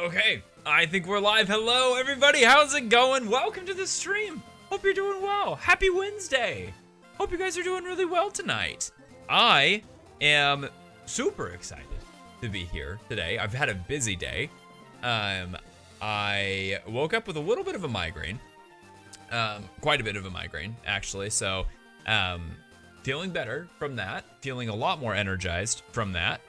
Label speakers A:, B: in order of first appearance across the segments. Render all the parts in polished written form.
A: Okay, I think we're live. Hello, everybody. How's it going? Welcome to the stream. Hope you're doing well. Happy Wednesday. Hope you guys are doing really well tonight. I am super excited to be here today. I've had a busy day. I woke up with a little bit of a migraine. Quite a bit of a migraine, actually. So, feeling better from that. Feeling a lot more energized from that.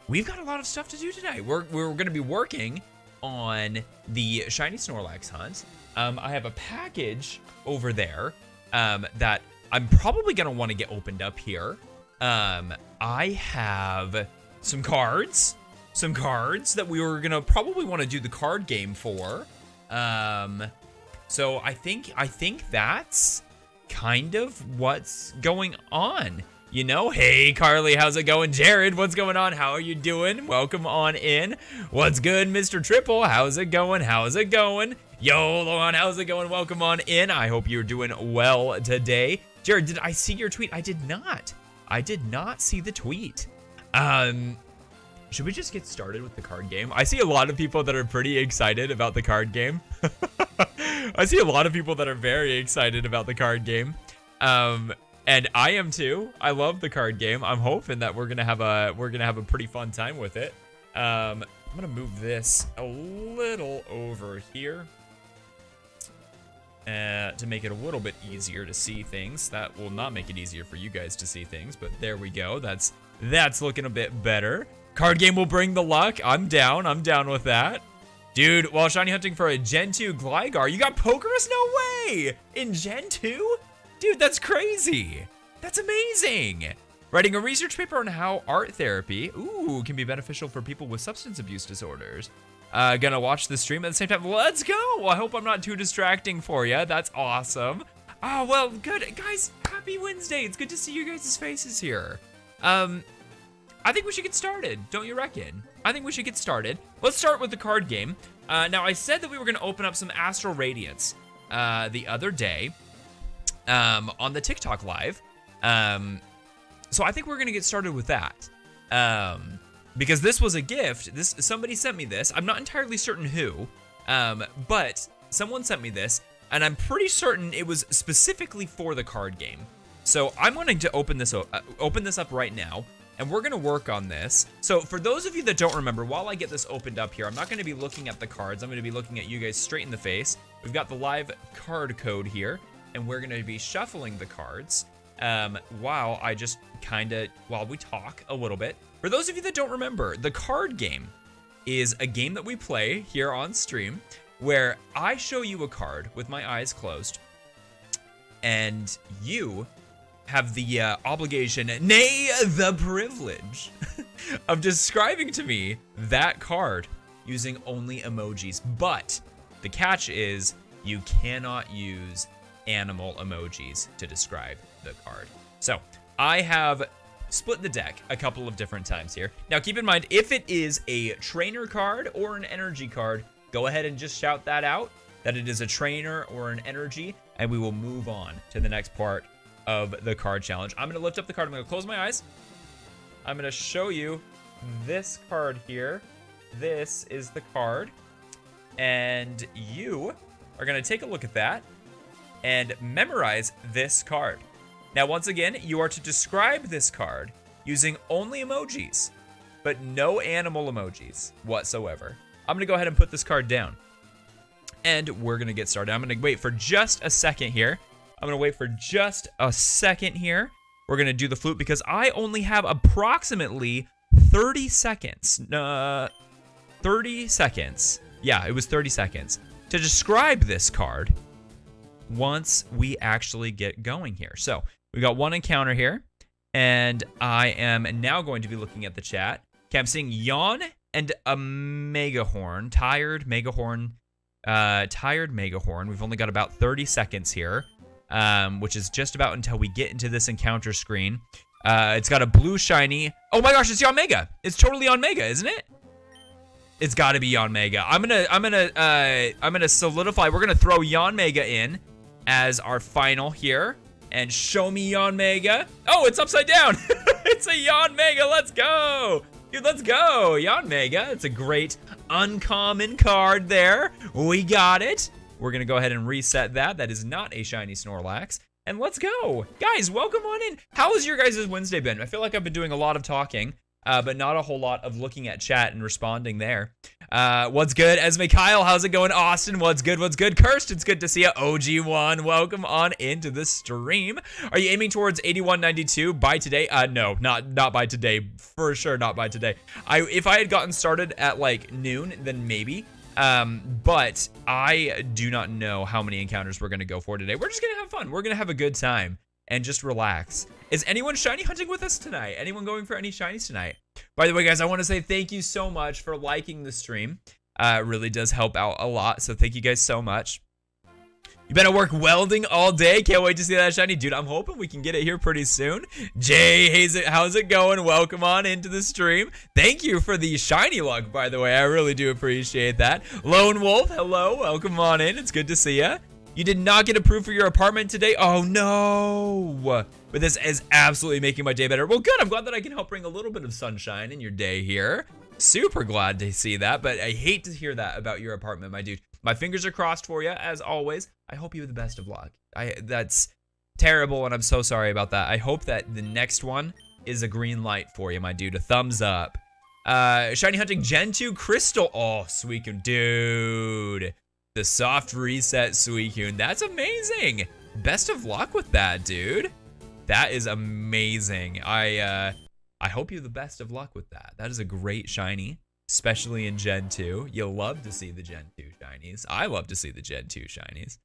A: We've got a lot of stuff to do today. We're going to be working on the Shiny Snorlax hunt. I have a package over there that I'm probably going to want to get opened up here. I have some cards that we were going to probably want to do the card game for. So I think that's kind of what's going on. You know, hey, Carly, how's it going? Jared, what's going on? How are you doing? Welcome on in. What's good, Mr. Triple? How's it going? How's it going? Yo, Luan, how's it going? Welcome on in. I hope you're doing well today. Jared, did I see your tweet? I did not. I did not see the tweet. Should we just get started with the card game? I see a lot of people that are pretty excited about the card game. I see a lot of people that are very excited about the card game. And I am too. I love the card game. I'm hoping that we're gonna have a pretty fun time with it. I'm gonna move this a little over here to make it a little bit easier to see things. That will not make it easier for you guys to see things, but there we go. That's looking a bit better. Card game will bring the luck. I'm down with that. Dude, while shiny hunting for a Gen 2 Gligar, you got Pokerus? No way! In Gen 2? Dude, that's crazy. That's amazing. Writing a research paper on how art therapy, can be beneficial for people with substance abuse disorders. Gonna watch the stream at the same time. Let's go. I hope I'm not too distracting for you. That's awesome. Oh, well, good. Guys, happy Wednesday. It's good to see you guys' faces here. I think we should get started. Don't you reckon? I think we should get started. Let's start with the card game. Now, I said that we were gonna open up some Astral Radiance the other day. On the TikTok live. So I think we're gonna get started with that. Because this was a gift. Somebody sent me this. I'm not entirely certain who, but someone sent me this, and I'm pretty certain it was specifically for the card game. So I'm wanting to open this up right now, and we're gonna work on this. So for those of you that don't remember, while I get this opened up here, I'm not gonna be looking at the cards. I'm gonna be looking at you guys straight in the face. We've got the live card code here, and we're gonna be shuffling the cards while we talk a little bit. For those of you that don't remember, the card game is a game that we play here on stream where I show you a card with my eyes closed, and you have the obligation, nay, the privilege of describing to me that card using only emojis. But the catch is you cannot use animal emojis to describe the card. So I have split the deck a couple of different times here. Now keep in mind, if it is a trainer card or an energy card, go ahead and just shout that out, that it is a trainer or an energy, and we will move on to the next part of the card challenge. I'm gonna lift up the card. I'm gonna close my eyes. I'm gonna show you this card here. This is the card, and you are gonna take a look at that and memorize this card. Now, once again, you are to describe this card using only emojis, but no animal emojis whatsoever. I'm gonna go ahead and put this card down, and we're gonna get started. I'm gonna wait for just a second here. We're gonna do the flute because I only have approximately 30 seconds. 30 seconds. Yeah, it was 30 seconds to describe this card once we actually get going here. So we got one encounter here, and I am now going to be looking at the chat. Okay, I'm seeing Yawn and a Megahorn, tired Megahorn. We've only got about 30 seconds here, which is just about until we get into this encounter screen. It's got a blue shiny. Oh my gosh, it's Yawn Mega. It's totally Yawn Mega, isn't it? It's got to be Yawn Mega. I'm gonna solidify. We're gonna throw Yawn Mega in as our final here, and show me Yawn Mega. Oh, it's upside down. It's a Yawn Mega. Let's go. Dude, let's go. Yanmega. It's a great uncommon card there. We got it. We're going to go ahead and reset that. That is not a Shiny Snorlax. And let's go. Guys, welcome on in. How has your guys' Wednesday been? I feel like I've been doing a lot of talking, but not a whole lot of looking at chat and responding there. What's good? Esme Kyle, how's it going? Austin, what's good? What's good? Cursed, it's good to see you. OG1, welcome on into the stream. Are you aiming towards 8192 by today? No, not by today. For sure not by today. If I had gotten started at like noon, then maybe. But I do not know how many encounters we're going to go for today. We're just going to have fun. We're going to have a good time and just relax. Is anyone shiny hunting with us tonight? Anyone going for any shinies tonight? By the way, guys, I want to say thank you so much for liking the stream. It really does help out a lot. So thank you guys so much. You been at work welding all day? Can't wait to see that shiny. Dude, I'm hoping we can get it here pretty soon. Jay, how's it going? Welcome on into the stream. Thank you for the shiny luck, by the way. I really do appreciate that. Lone Wolf, hello. Welcome on in. It's good to see you. You did not get approved for your apartment today? Oh, no. But this is absolutely making my day better. Well, good. I'm glad that I can help bring a little bit of sunshine in your day here. Super glad to see that, but I hate to hear that about your apartment, my dude. My fingers are crossed for you, as always. I hope you have the best of luck. That's terrible, and I'm so sorry about that. I hope that the next one is a green light for you, my dude. A thumbs up. Shiny Hunting Gen 2 Crystal. Oh, Suicune. Dude. The soft reset Suicune. That's amazing. Best of luck with that, dude. That is amazing. I hope you have the best of luck with that. That is a great shiny, especially in Gen 2. You love to see the Gen 2 shinies. I love to see the Gen 2 shinies.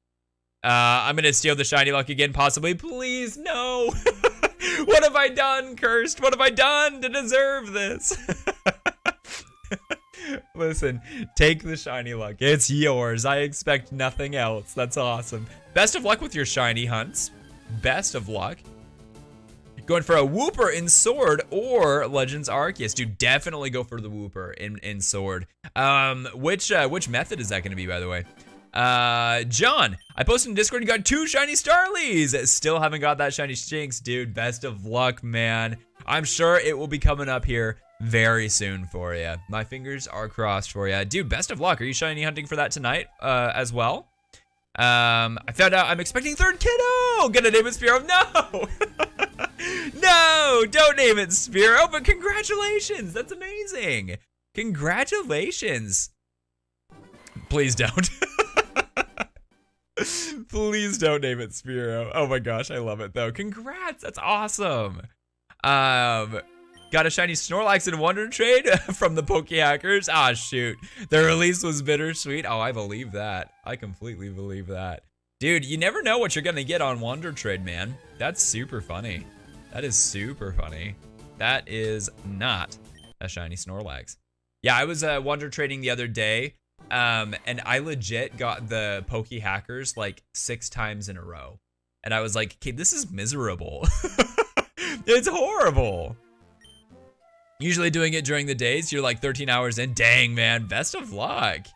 A: I'm going to steal the shiny luck again, possibly. Please, no. What have I done, Cursed? What have I done to deserve this? Listen, take the shiny luck. It's yours. I expect nothing else. That's awesome. Best of luck with your shiny hunts. Best of luck. Going for a Wooper in Sword or Legends Arceus. Dude, definitely go for the Wooper in Sword. Which method is that going to be, by the way? John, I posted in Discord, you got 2 shiny Starlies. Still haven't got that shiny Shinx, dude. Best of luck, man. I'm sure it will be coming up here very soon for you. My fingers are crossed for you. Dude, best of luck. Are you shiny hunting for that tonight as well? I found out I'm expecting 3rd kiddo. Gonna name it Spearow. No. No, don't name it Spearow, but congratulations. That's amazing. Congratulations. Please don't. Please don't name it Spearow. Oh my gosh, I love it though. Congrats, that's awesome. Got a shiny Snorlax in Wonder Trade from the Poke Hackers. Ah, shoot. The release was bittersweet. Oh, I believe that. I completely believe that. Dude, you never know what you're gonna get on Wonder Trade, man. That's super funny. That is super funny. That is not a shiny Snorlax. Yeah, I was Wonder Trading the other day, and I legit got the Poke Hackers like 6 times in a row. And I was like, okay, this is miserable. It's horrible. Usually doing it during the days, you're like 13 hours in. Dang, man, best of luck.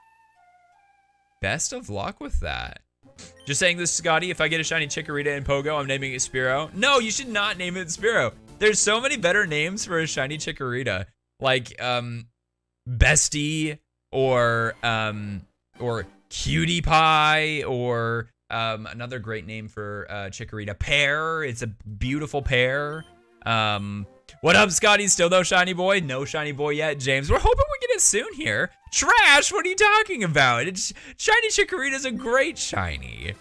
A: Best of luck with that. Just saying this, Scotty, if I get a shiny Chikorita in Pogo, I'm naming it Spearow. No, you should not name it Spearow. There's so many better names for a shiny Chikorita. Like, Bestie, or Cutie Pie, or another great name for Chikorita, Pear. It's a beautiful pear. What up, Scotty? Still no shiny boy? No shiny boy yet, James. We're hoping we get it soon here. Trash, what are you talking about? Shiny Chikorita is a great shiny.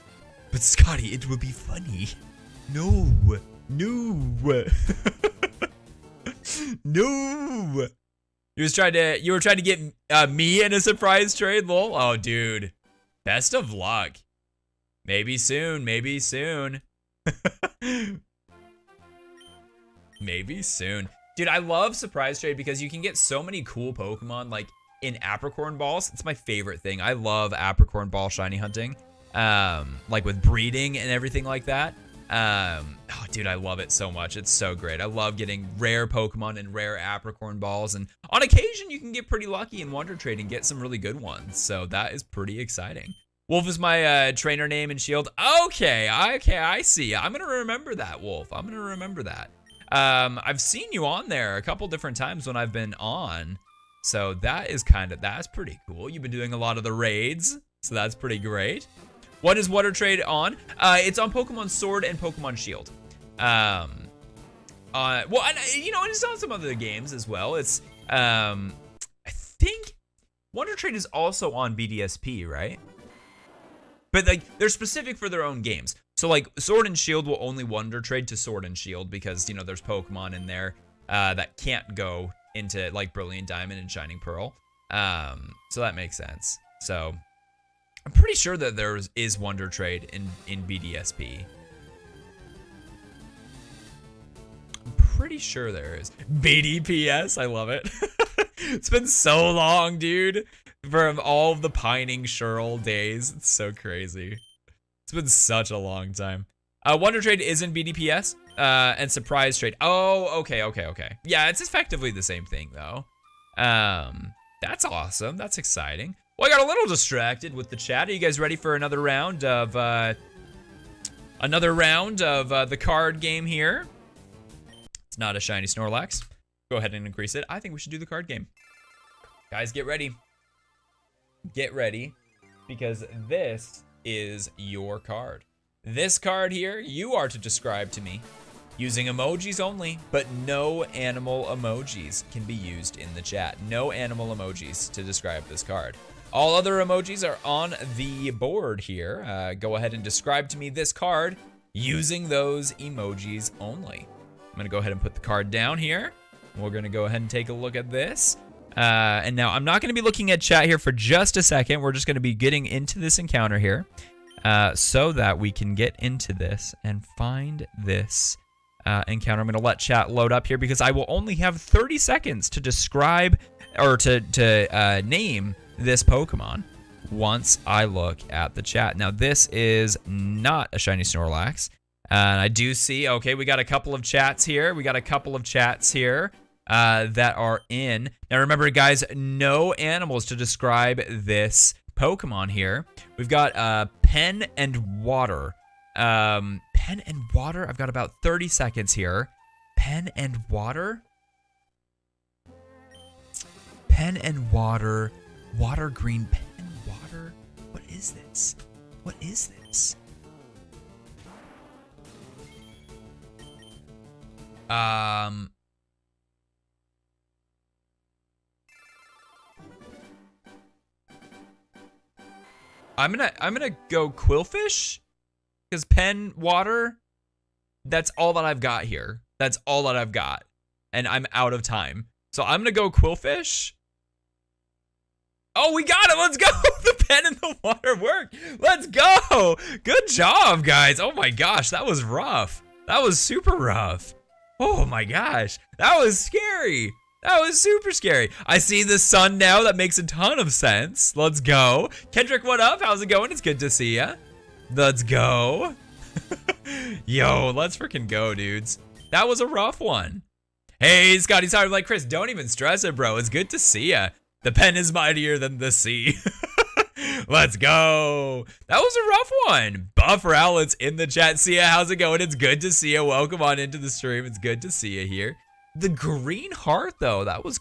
A: But Scotty, it will be funny. No. No. No. You were trying to get me in a surprise trade, lol. Oh, dude. Best of luck. Maybe soon, maybe soon. Maybe soon. Dude, I love surprise trade because you can get so many cool Pokemon like in Apricorn Balls. It's my favorite thing. I love Apricorn Ball shiny hunting. Like with breeding and everything like that. Oh, dude, I love it so much. It's so great. I love getting rare Pokemon and rare Apricorn Balls. And on occasion, you can get pretty lucky in Wonder Trade and get some really good ones. So that is pretty exciting. Wolf is my trainer name in Shield. Okay, I see. I'm going to remember that, Wolf. I'm going to remember that. I've seen you on there a couple different times when I've been on. So that's pretty cool. You've been doing a lot of the raids, so that's pretty great. What is Water Trade on? It's on Pokemon Sword and Pokemon Shield. Well, and, you know, it's on some other games as well. It's, I think Wonder Trade is also on BDSP, right? But like, they're specific for their own games. So like, Sword and Shield will only Wonder Trade to Sword and Shield because, you know, there's Pokemon in there that can't go into like Brilliant Diamond and Shining Pearl. So that makes sense. So I'm pretty sure that there is Wonder Trade in BDSP. I'm pretty sure there is. BDPS, I love it. It's been so long, dude. From all of the Pining Shirl days. It's so crazy. It's been such a long time. Wonder Trade is in BDPS. And Surprise Trade. Oh, okay. Yeah, it's effectively the same thing, though. That's awesome. That's exciting. Well, I got a little distracted with the chat. Are you guys ready for another round of the card game here? It's not a Shiny Snorlax. Go ahead and increase it. I think we should do the card game. Guys, get ready. Get ready, because this is your card. This card here, you are to describe to me using emojis only, but no animal emojis can be used in the chat. No animal emojis to describe this card. All other emojis are on the board here. Go ahead and describe to me this card using those emojis only. I'm gonna go ahead and put the card down here. We're gonna go ahead and take a look at this. And now I'm not gonna be looking at chat here for just a second. We're just gonna be getting into this encounter here so that we can get into this and find this encounter. I'm gonna let chat load up here because I will only have 30 seconds to describe or to name this Pokemon once I look at the chat. Now this is not a Shiny Snorlax. And I do see, okay, we got a couple of chats here. That are in. Now remember, guys, no animals to describe this Pokemon here. We've got pen and water. Pen and water. I've got about 30 seconds here. Pen and water. Pen and water. Water green pen and water. What is this? What is this? I'm gonna go Quillfish, because pen water, that's all that I've got here. That's all that I've got, and I'm out of time. So I'm gonna go Quillfish. Oh, we got it. Let's go. The pen and the water worked. Let's go. Good job, guys. Oh my gosh, that was rough. That was super rough. Oh my gosh, that was scary. That was super scary. I see the sun now. That makes a ton of sense. Let's go. Kendrick, what up? How's it going? It's good to see ya. Let's go. Yo, let's freaking go, dudes. That was a rough one. Hey, Scotty's hard like Chris. Don't even stress it, bro. It's good to see ya. The pen is mightier than the sea. Let's go. That was a rough one. Buffer Owlet's in the chat. See ya. How's it going? It's good to see ya. Welcome on into the stream. It's good to see ya here. The green heart, though, that was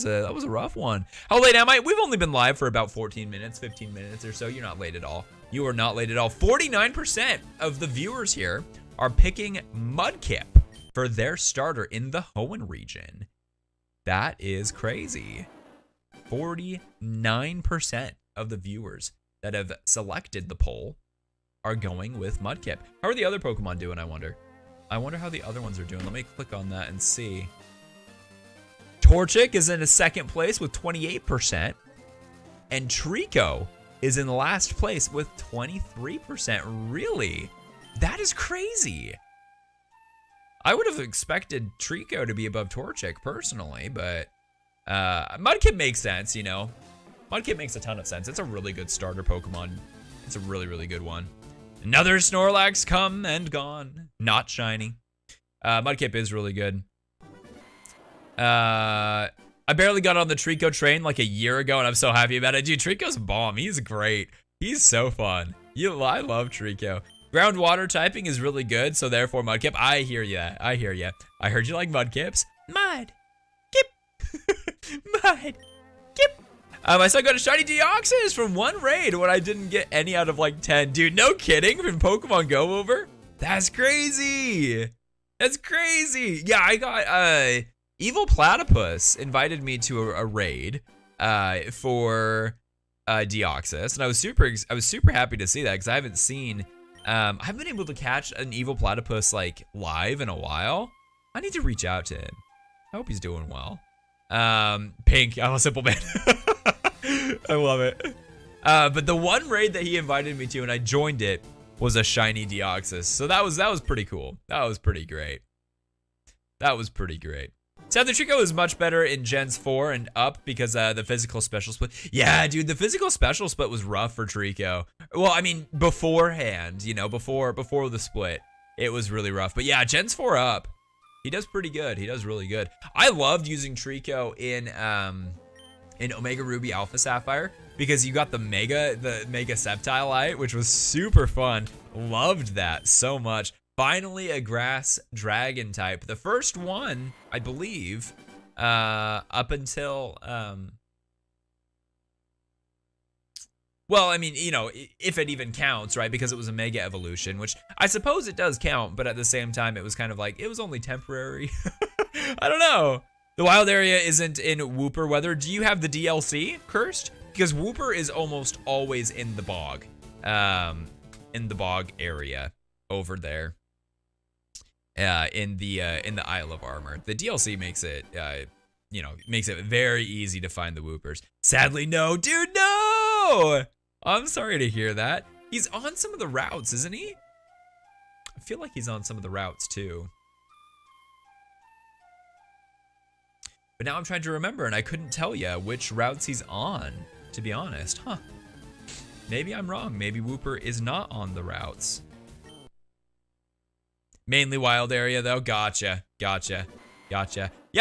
A: a rough one. How late am I? We've only been live for about 14 minutes, 15 minutes or so. You're not late at all. You are not late at all. 49% of the viewers here are picking Mudkip for their starter in the Hoenn region. That is crazy. 49% of the viewers that have selected the poll are going with Mudkip. How are the other Pokemon doing, I wonder? I wonder how the other ones are doing. Let me click on that and see. Torchic is in a second place with 28%. And Trico is in last place with 23%. Really? That is crazy. I would have expected Trico to be above Torchic personally, but Mudkip makes sense, you know. Mudkip makes a ton of sense. It's a really good starter Pokemon. It's a really, really good one. Another Snorlax come and gone. Not shiny. Mudkip is really good. I barely got on the Trico train like a year ago, and I'm so happy about it. Dude, Trico's bomb. He's great. He's so fun. I love Trico. Ground water typing is really good, so therefore Mudkip. I hear ya. I hear ya. I heard you like Mudkips. Mud. Kip. Mud. Kip. I still got a shiny Deoxys from one raid when I didn't get any out of like 10. Dude, no kidding, from Pokemon Go over? That's crazy. That's crazy. Yeah, I got Evil Platypus invited me to a raid for Deoxys, and I was super happy to see that because I haven't seen I haven't been able to catch an Evil Platypus like live in a while. I need to reach out to him. I hope he's doing well. Pink, I'm a simple man. I love it. But the one raid that he invited me to and I joined it was a shiny Deoxys. So that was pretty cool. That was pretty great. That was pretty great. So the Trico is much better in Gens 4 and up because the physical special split. Yeah, dude, the physical special split was rough for Trico. Well, I mean, beforehand, you know, before the split, it was really rough. But yeah, Gens 4 up, he does pretty good. He does really good. I loved using Trico in Omega Ruby Alpha Sapphire because you got the Mega Sceptile, which was super fun. Loved that so much. Finally, a grass dragon type. The first one, I believe, up until, well, I mean, you know, if it even counts, right? Because it was a mega evolution, which I suppose it does count, but at the same time, it was kind of like, it was only temporary. I don't know. The wild area isn't in Wooper weather. Do you have the DLC, Cursed? Because Wooper is almost always in the bog area over there. In the Isle of Armor. The DLC makes it, you know, makes it very easy to find the Woopers. Sadly, no, dude, no! I'm sorry to hear that. He's on some of the routes, isn't he? I feel like he's on some of the routes too. But now I'm trying to remember, and I couldn't tell you which routes he's on, to be honest. Huh. Maybe I'm wrong. Maybe Wooper is not on the routes. Mainly wild area though. Gotcha. Yeah,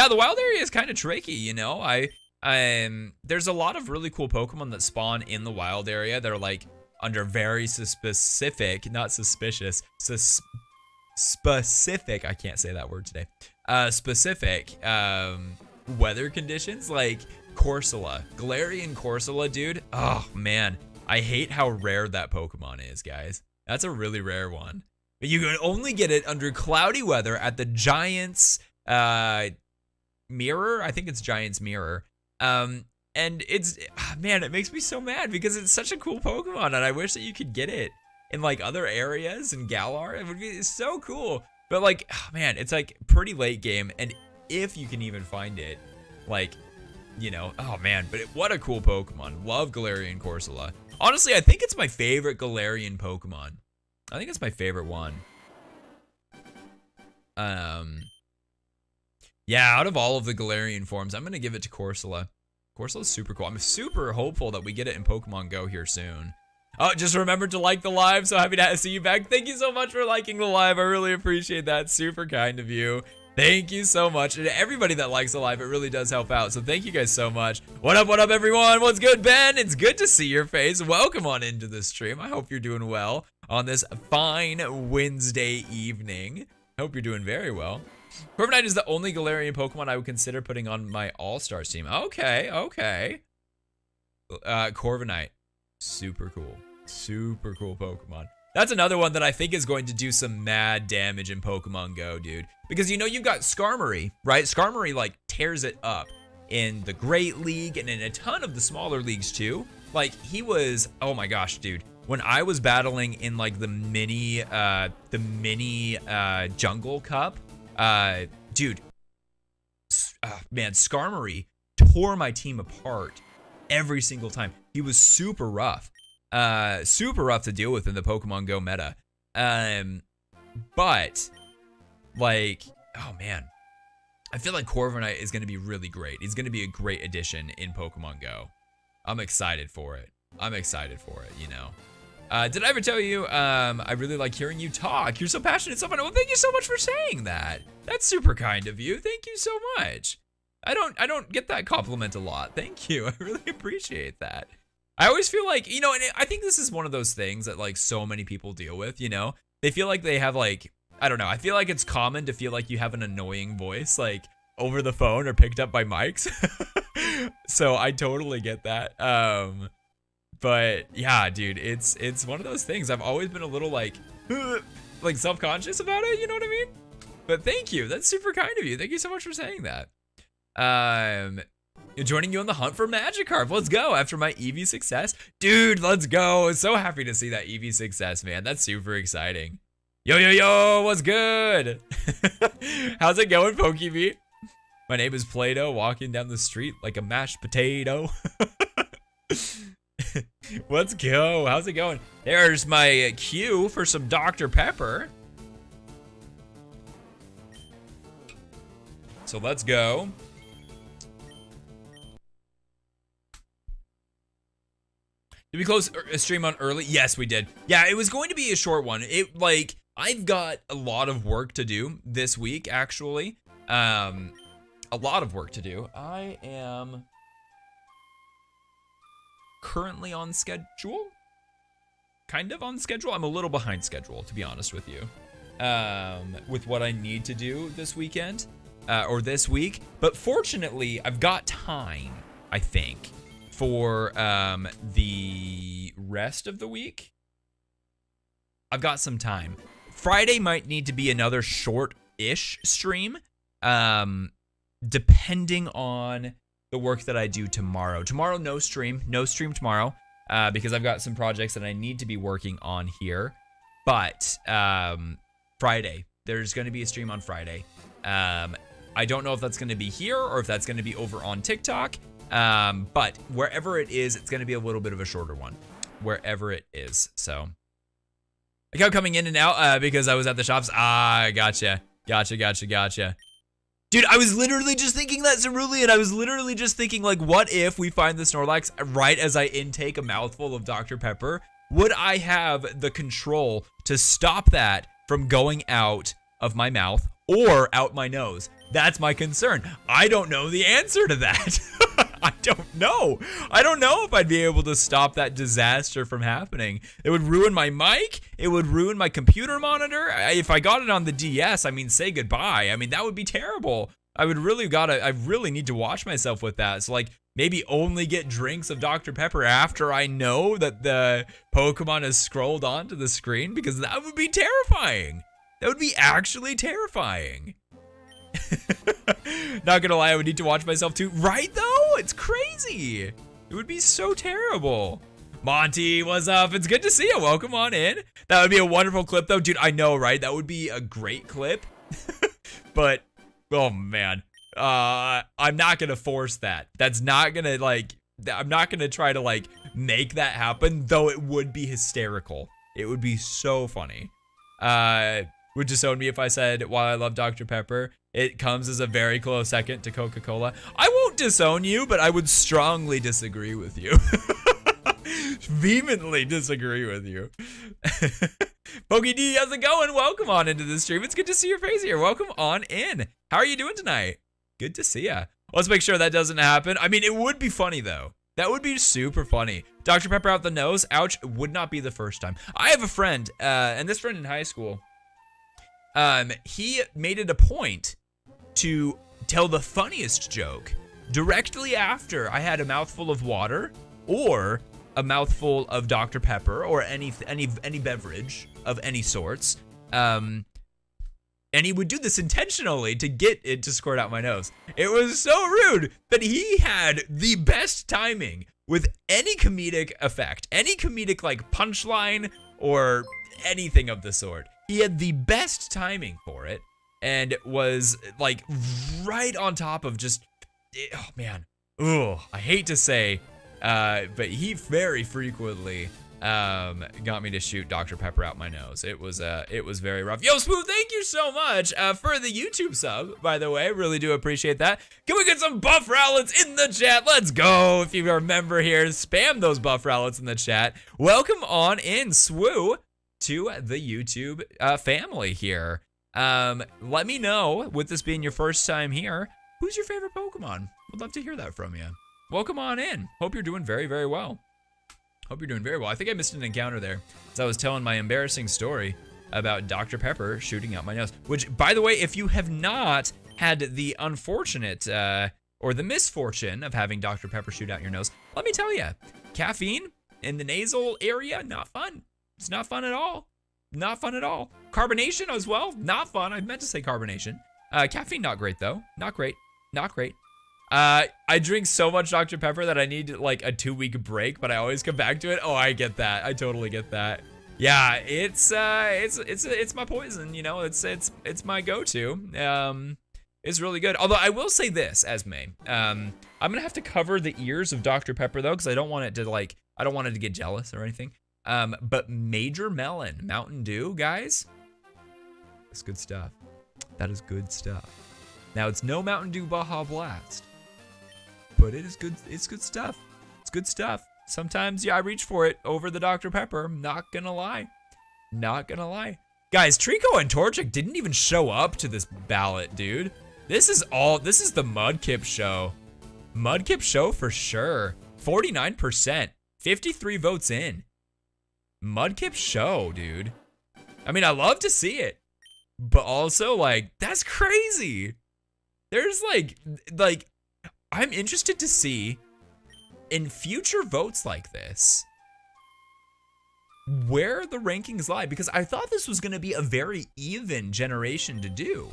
A: the wild area is kind of tricky, you know. There's a lot of really cool Pokemon that spawn in the wild area that are like under very specific, not suspicious, specific, I can't say that word today. Specific weather conditions like Corsola. Galarian Corsola, dude. Oh man, I hate how rare that Pokemon is, guys. That's a really rare one. But you can only get it under cloudy weather at the Giant's Mirror. I think it's Giant's Mirror. And it's, man, it makes me so mad because it's such a cool Pokemon and I wish that you could get it in like other areas in Galar. It would be so cool. But like, oh, man, it's like pretty late game. And if you can even find it, like, you know, oh man, but what a cool Pokemon. Love Galarian Corsola. Honestly, I think it's my favorite Galarian Pokemon. I think it's my favorite one. Yeah, out of all of the Galarian forms, I'm gonna give it to Corsola. Corsola's super cool. I'm super hopeful that we get it in Pokemon Go here soon. Oh, just remember to like the live. So happy to see you back. Thank you so much for liking the live. I really appreciate that. Super kind of you. Thank you so much. And everybody that likes the live, it really does help out. So thank you guys so much. What up, everyone? What's good, Ben? It's good to see your face. Welcome on into the stream. I hope you're doing well on this fine Wednesday evening. I hope you're doing very well. Corviknight is the only Galarian Pokemon I would consider putting on my All-Stars team. Okay. Corviknight. Super cool. Super cool Pokemon. That's another one that I think is going to do some mad damage in Pokemon Go, dude. Because, you know, you've got Skarmory, right? Skarmory, like, tears it up in the Great League and in a ton of the smaller leagues, too. Like, he was, oh my gosh, dude. When I was battling in, like, the mini Jungle Cup, dude, man, Skarmory tore my team apart every single time. He was super rough. Super rough to deal with in the Pokemon Go meta. But, like, oh man. I feel like Corviknight is going to be really great. He's going to be a great addition in Pokemon Go. I'm excited for it. You know. Did I ever tell you, I really like hearing you talk. You're so passionate, so fun. Well, thank you so much for saying that. That's super kind of you. Thank you so much. I don't get that compliment a lot. Thank you. I really appreciate that. I always feel like, you know, and I think this is one of those things that like so many people deal with, you know? They feel like they have like, I don't know. I feel like it's common to feel like you have an annoying voice like over the phone or picked up by mics. So I totally get that. But yeah, dude, it's one of those things. I've always been a little like self-conscious about it, you know what I mean? But thank you. That's super kind of you. Thank you so much for saying that. Joining you on the hunt for Magikarp. Let's go. After my Eevee success. Dude, let's go. So happy to see that Eevee success, man. That's super exciting. Yo, yo, yo, what's good? How's it going, Pokebee? My name is Play-Doh, walking down the street like a mashed potato. Let's go. How's it going? There's my cue for some Dr. Pepper. So let's go. Did we close a stream on early? Yes, we did. Yeah, it was going to be a short one. I've got a lot of work to do this week, actually. A lot of work to do. I am currently on schedule. Kind of on schedule. I'm a little behind schedule, to be honest with you. With what I need to do this weekend, or this week. But fortunately, I've got time, I think, for the rest of the week. I've got some time. Friday might need to be another short-ish stream, depending on the work that I do tomorrow. Tomorrow, no stream tomorrow, because I've got some projects that I need to be working on here. But Friday, there's going to be a stream on Friday. I don't know if that's going to be here or if that's going to be over on TikTok. But wherever it is, it's going to be a little bit of a shorter one. Wherever it is, so. I kept coming in and out because I was at the shops. Ah, gotcha. Dude, I was literally just thinking that, Cerulean. I was literally just thinking, like, what if we find the Snorlax right as I intake a mouthful of Dr. Pepper? Would I have the control to stop that from going out of my mouth or out my nose? That's my concern. I don't know the answer to that. I don't know. I don't know if I'd be able to stop that disaster from happening. It would ruin my mic. It would ruin my computer monitor. If I got it on the DS, I mean, say goodbye. I mean, that would be terrible. I really need to watch myself with that. So like maybe only get drinks of Dr. Pepper after I know that the Pokemon has scrolled onto the screen, because that would be terrifying. That would be actually terrifying. Not gonna lie, I would need to watch myself too. Right though? It's crazy. It would be so terrible. Monty, what's up? It's good to see you. Welcome on in. That would be a wonderful clip though. Dude, I know, right? That would be a great clip. But, oh man. I'm not gonna force that. That's not gonna I'm not gonna try to make that happen, though it would be hysterical. It would be so funny. Would disown me if I said, while I love Dr. Pepper, it comes as a very close second to Coca-Cola. I won't disown you, but I would strongly disagree with you. Vehemently disagree with you. PokeD, how's it going? Welcome on into the stream. It's good to see your face here. Welcome on in. How are you doing tonight? Good to see ya. Let's make sure that doesn't happen. I mean, it would be funny though. That would be super funny. Dr. Pepper out the nose. Ouch. Would not be the first time. I have a friend, and this friend in high school, he made it a point to tell the funniest joke directly after I had a mouthful of water or a mouthful of Dr. Pepper or any beverage of any sorts. And he would do this intentionally to get it to squirt out my nose. It was so rude, but he had the best timing with any comedic effect, any comedic punchline or anything of the sort. He had the best timing for it and was right on top of just, oh man, I hate to say, but he very frequently got me to shoot Dr. Pepper out my nose. It was very rough. Yo, Smooth, thank you so much for the YouTube sub, by the way. Really do appreciate that. Can we get some buff rowlets in the chat? Let's go. If you remember here, spam those buff rowlets in the chat. Welcome on in, Swoo, to the YouTube family here. Let me know, with this being your first time here, who's your favorite Pokemon? Would love to hear that from you. Welcome on in. Hope you're doing very, very well. Hope you're doing very well. I think I missed an encounter there as I was telling my embarrassing story about Dr. Pepper shooting out my nose. Which, by the way, if you have not had the unfortunate or the misfortune of having Dr. Pepper shoot out your nose, let me tell you, caffeine in the nasal area, not fun. It's not fun at all. Not fun at all. Carbonation as well, not fun. I meant to say carbonation. Caffeine, not great though. Not great. Not great. I drink so much Dr. Pepper that I need like a 2-week break, but I always come back to it. Oh, I get that. I totally get that. Yeah, it's my poison, you know. It's my go-to. It's really good. Although I will say this, Esme, I'm gonna have to cover the ears of Dr. Pepper though, because I don't want it to get jealous or anything. But Major Melon, Mountain Dew, guys, that's good stuff. That is good stuff. Now it's no Mountain Dew Baja Blast, but it is good. It's good stuff. It's good stuff. Sometimes, yeah, I reach for it over the Dr. Pepper. Not gonna lie. Not gonna lie. Guys, Trico and Torchic didn't even show up to this ballot, dude. This is the Mudkip show. Mudkip show for sure. 49%. 53 votes in. Mudkip show, dude. I mean, I love to see it, but also like, that's crazy. There's like, I'm interested to see in future votes like this, where the rankings lie, because I thought this was gonna be a very even generation to do.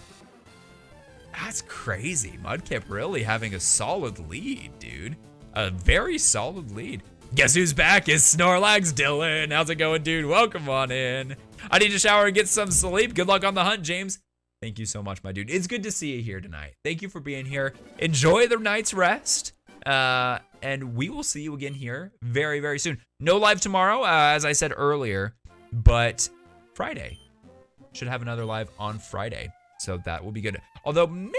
A: That's crazy. Mudkip really having a solid lead, dude. A very solid lead. Guess who's back? It's Snorlax. Dylan, how's it going, dude? Welcome on in. I need to shower and get some sleep. Good luck on the hunt, James. Thank you so much, my dude. It's good to see you here tonight. Thank you for being here. Enjoy the night's rest. And we will see you again here very, very soon. No live tomorrow, as I said earlier, but Friday. Should have another live on Friday. So that will be good. Although maybe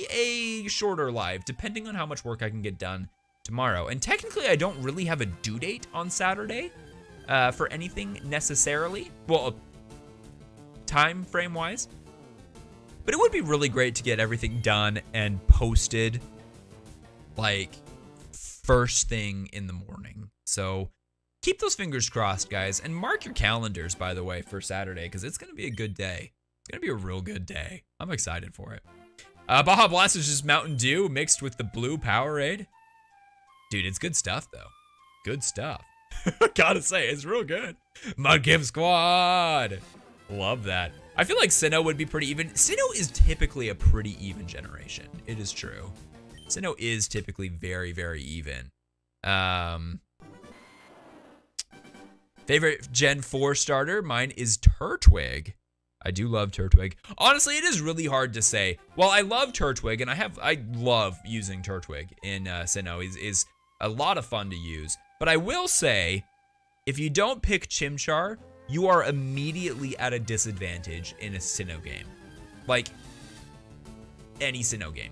A: a shorter live, depending on how much work I can get done tomorrow. And technically, I don't really have a due date on Saturday for anything necessarily. Well, time frame wise. But it would be really great to get everything done and posted like first thing in the morning. So keep those fingers crossed, guys. And mark your calendars, by the way, for Saturday, because it's going to be a good day. It's going to be a real good day. I'm excited for it. Baja Blast is just Mountain Dew mixed with the blue Powerade. Dude, it's good stuff, though. Good stuff. Gotta say, it's real good. Mudkip Squad. Love that. I feel like Sinnoh would be pretty even. Sinnoh is typically a pretty even generation. It is true. Sinnoh is typically very, very even. Favorite Gen 4 starter? Mine is Turtwig. I do love Turtwig. Honestly, it is really hard to say. Well, I love Turtwig, and I love using Turtwig in Sinnoh. Is a lot of fun to use. But I will say, if you don't pick Chimchar, you are immediately at a disadvantage in a Sinnoh game. Like, any Sinnoh game.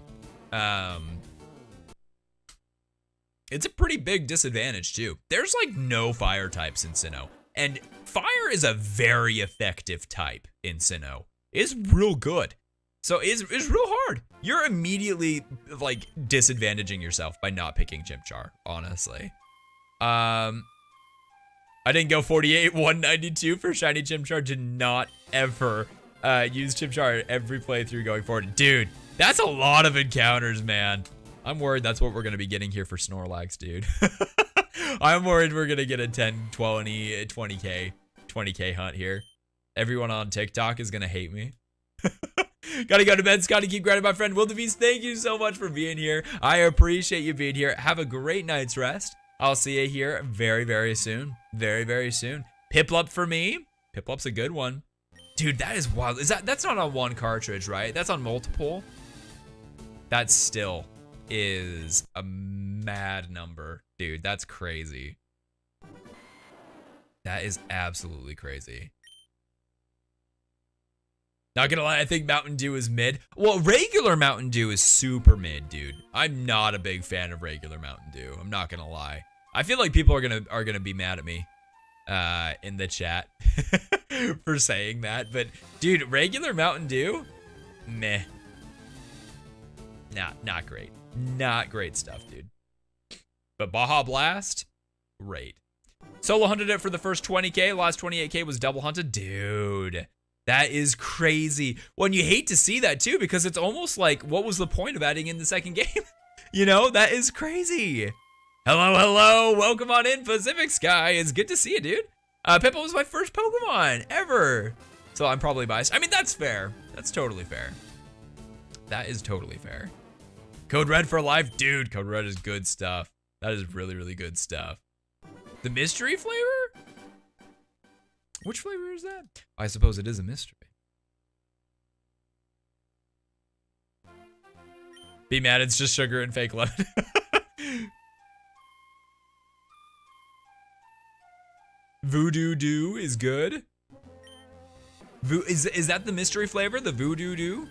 A: It's a pretty big disadvantage, too. There's, like, no fire types in Sinnoh. And fire is a very effective type in Sinnoh. It's real good. So it's real hard. You're immediately, like, disadvantaging yourself by not picking Chimchar, honestly. I didn't go 48, 192 for Shiny Chimchar. Did not ever use Chimchar every playthrough going forward. Dude, that's a lot of encounters, man. I'm worried that's what we're going to be getting here for Snorlax, dude. I'm worried we're going to get a 10, 20, 20k hunt here. Everyone on TikTok is going to hate me. Gotta go to bed, Scotty. Keep grinding, my friend. Wildebeest, thank you so much for being here. I appreciate you being here. Have a great night's rest. I'll see you here very, very soon. Very, very soon. Piplup for me. Piplup's a good one. Dude, that is wild. That's not on one cartridge, right? That's on multiple. That still is a mad number. Dude, that's crazy. That is absolutely crazy. Not gonna lie, I think Mountain Dew is mid. Well, regular Mountain Dew is super mid, dude. I'm not a big fan of regular Mountain Dew. I'm not gonna lie. I feel like people are gonna be mad at me in the chat for saying that. But dude, regular Mountain Dew, meh. Not great. Not great stuff, dude. But Baja Blast, great. Solo hunted it for the first 20k. Last 28k was double hunted. Dude, that is crazy. Well, and you hate to see that too, because it's almost like, what was the point of adding in the second game? You know, that is crazy. Hello, hello. Welcome on in, Pacific Sky. It's good to see you, dude. Pippa was my first Pokemon ever. So I'm probably biased. I mean, that's fair. That's totally fair. That is totally fair. Code Red for life. Dude, Code Red is good stuff. That is really, really good stuff. The mystery flavor? Which flavor is that? I suppose it is a mystery. Be mad, it's just sugar and fake lemon. Voodoo Doo is good. Is that the mystery flavor? The Voodoo Doo?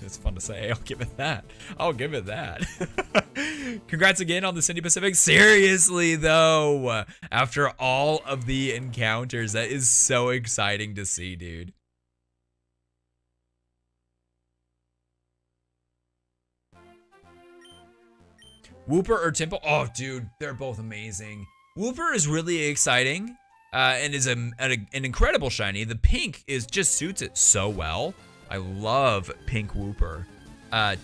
A: It's fun to say. I'll give it that. I'll give it that. Congrats again on the Cindy Pacific. Seriously, though, after all of the encounters, that is so exciting to see, dude. Wooper or Temple? Oh, dude, they're both amazing. Wooper is really exciting and is an incredible shiny. The pink just suits it so well. I love pink Wooper.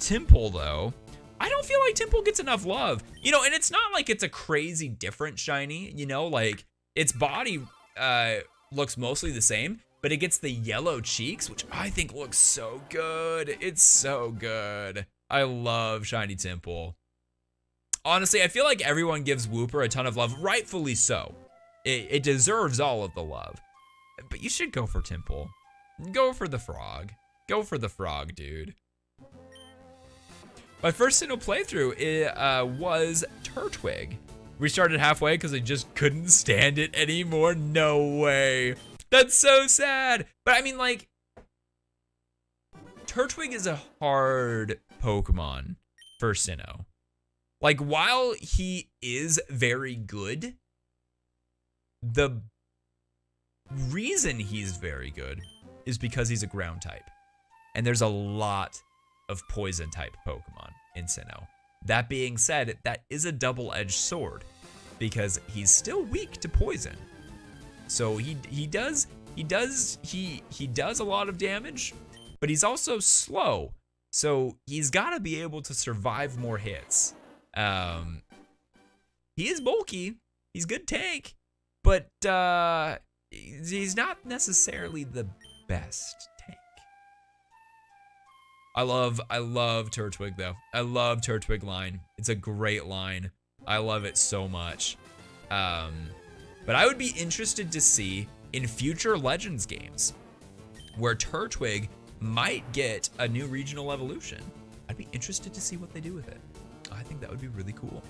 A: Temple, though, I don't feel like Temple gets enough love. You know, and it's not like it's a crazy different shiny, you know, like its body looks mostly the same, but it gets the yellow cheeks, which I think looks so good. It's so good. I love shiny Temple. Honestly, I feel like everyone gives Wooper a ton of love, rightfully so. It deserves all of the love, but you should go for Temple. Go for the frog. Go for the frog, dude. My first Sinnoh playthrough was Turtwig. We started halfway because I just couldn't stand it anymore. No way. That's so sad. But I mean, like, Turtwig is a hard Pokemon for Sinnoh. Like, while he is very good, the reason he's very good is because he's a ground type. And there's a lot of poison type Pokemon in Sinnoh. That being said, that is a double-edged sword because he's still weak to poison. So he does a lot of damage, but he's also slow. So he's got to be able to survive more hits. He is bulky. He's good tank, but he's not necessarily the best tank. I love Turtwig though. I love Turtwig line. It's a great line. I love it so much. But I would be interested to see in future Legends games where Turtwig might get a new regional evolution. I'd be interested to see what they do with it. I think that would be really cool.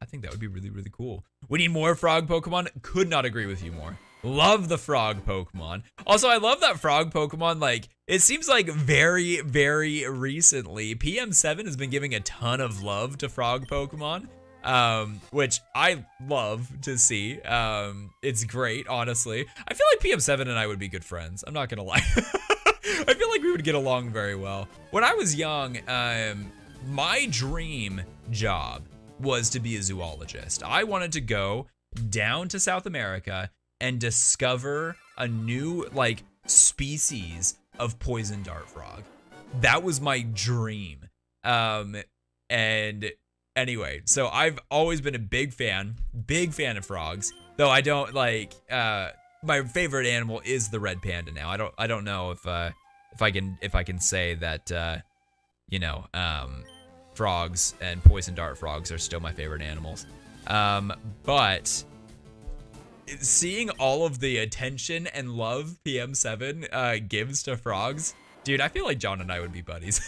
A: I think that would be really, really cool. We need more frog Pokemon. Could not agree with you more. Love the frog Pokemon. Also, I love that frog Pokemon. Like, it seems like very, very recently, PM7 has been giving a ton of love to frog Pokemon, which I love to see. It's great, honestly. I feel like PM7 and I would be good friends. I'm not gonna lie. I feel like we would get along very well. When I was young, my dream job was to be a zoologist. I wanted to go down to South America and discover a new, like, species of poison dart frog. That was my dream. And anyway, so I've always been a big fan of frogs. Though I don't like, my favorite animal is the red panda now. I don't know if I can say that, you know, frogs and poison dart frogs are still my favorite animals. But seeing all of the attention and love PM7 gives to frogs, dude, I feel like John and I would be buddies.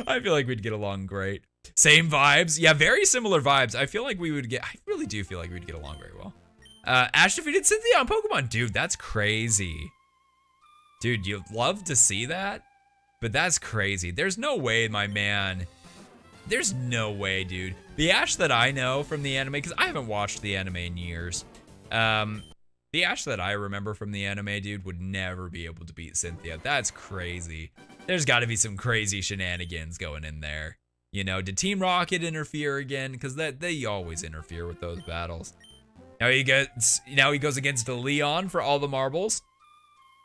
A: I feel like we'd get along great. Same vibes. Yeah, very similar vibes. I really do feel like we'd get along very well. Ash defeated Cynthia on Pokemon. Dude, that's crazy. Dude, you'd love to see that, but that's crazy. There's no way, my man. There's no way, dude. The Ash that I know from the anime, because I haven't watched the anime in years, the Ash that I remember from the anime, dude, would never be able to beat Cynthia. That's crazy. There's got to be some crazy shenanigans going in there. You know, did Team Rocket interfere again? Because they always interfere with those battles. Now he goes against Leon for all the marbles.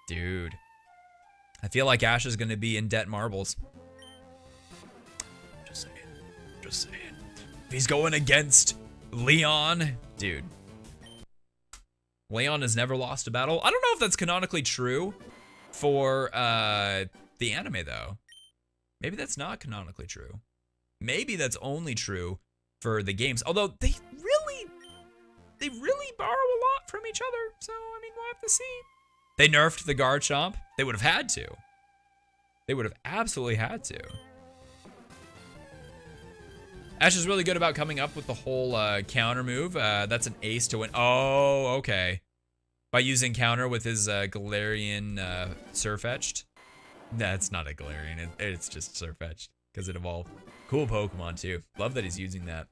A: Dude. I feel like Ash is going to be in debt marbles. Just saying. Just saying. If he's going against Leon, dude. Leon has never lost a battle. I don't know if that's canonically true for the anime, though. Maybe that's not canonically true. Maybe that's only true for the games. Although they really borrow a lot from each other. So, I mean, we'll have to see. They nerfed the Garchomp. They would have had to. They would have absolutely had to. Ash is really good about coming up with the whole counter move. That's an ace to win. Oh, okay. By using counter with his Galarian Surfetched. Nah, it's not a Galarian. It's just Surfetched because it evolved. Cool Pokemon too. Love that he's using that.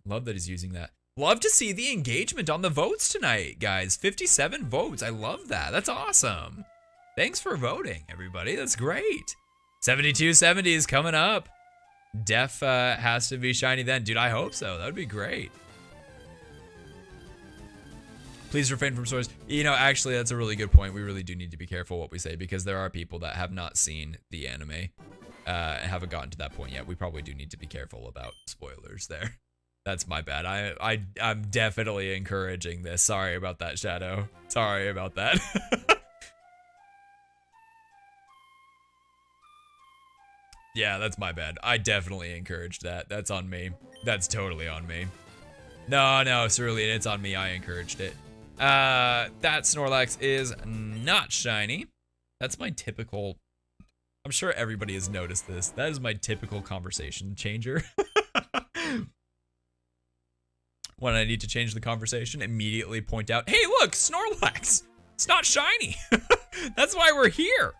A: Love that he's using that. Love to see the engagement on the votes tonight, guys. 57 votes. I love that. That's awesome. Thanks for voting, everybody. That's great. 7270 is coming up. Def has to be shiny then. Dude, I hope so. That would be great. Please refrain from spoilers. You know, actually, that's a really good point. We really do need to be careful what we say because there are people that have not seen the anime and haven't gotten to that point yet. We probably do need to be careful about spoilers there. That's my bad. I'm definitely encouraging this. Sorry about that, Shadow. Sorry about that. Yeah, that's my bad. I definitely encouraged that. That's on me. That's totally on me. No, Cerulean, it's on me. I encouraged it. That Snorlax is not shiny. That's my typical... I'm sure everybody has noticed this. That is my typical conversation changer. When I need to change the conversation, immediately point out, hey, look, Snorlax. It's not shiny. That's why we're here.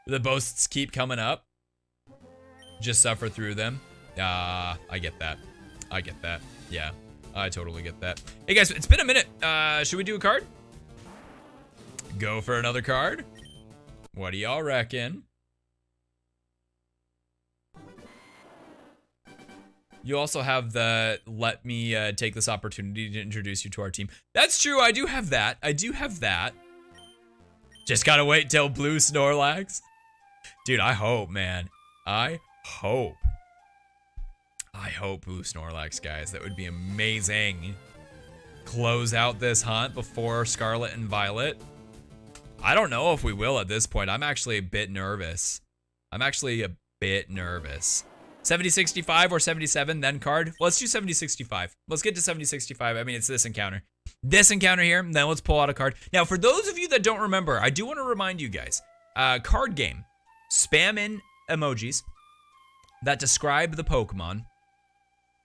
A: The boasts keep coming up. Just suffer through them. I get that. I get that. Yeah, I totally get that. Hey guys, it's been a minute. Should we do a card? Go for another card? What do y'all reckon? You also have the let me take this opportunity to introduce you to our team. That's true, I do have that. I do have that. Just gotta wait till blue Snorlax. Dude, I hope, man. I hope blue Snorlax, guys. That would be amazing. Close out this hunt before Scarlet and Violet. I don't know if we will at this point. I'm actually a bit nervous. 7065 or 77, then card. Let's do 7065. Let's get to 7065. I mean, it's this encounter. This encounter here, then let's pull out a card. Now, for those of you that don't remember, I do want to remind you guys, card game. Spam in emojis that describe the Pokemon.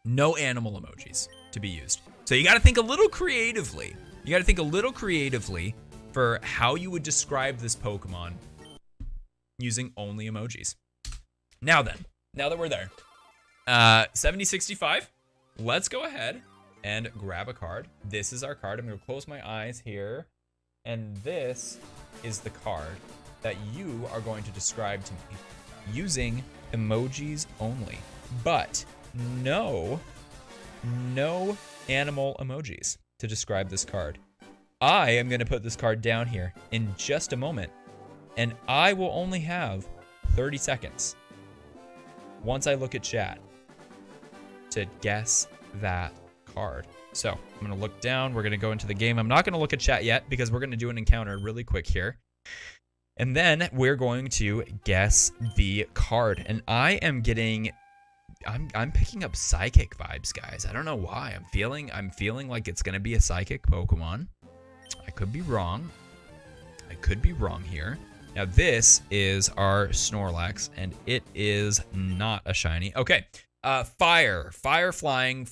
A: No animal emojis to be used. So you got to think a little creatively. You got to think a little creatively for how you would describe this Pokemon using only emojis. Now then, now that we're there, 7065, let's go ahead and grab a card. This is our card. I'm going to close my eyes here. And this is the card that you are going to describe to me using emojis only. But no animal emojis to describe this card. I am going to put this card down here in just a moment. And I will only have 30 seconds once I look at chat to guess that card. So I'm going to look down. We're going to go into the game. I'm not going to look at chat yet because we're going to do an encounter really quick here. And then we're going to guess the card. And I am getting, I'm picking up psychic vibes, guys. I don't know why. I'm feeling like it's going to be a psychic Pokemon. I could be wrong. I could be wrong here. Now this is our Snorlax, and it is not a shiny. Okay, fire flying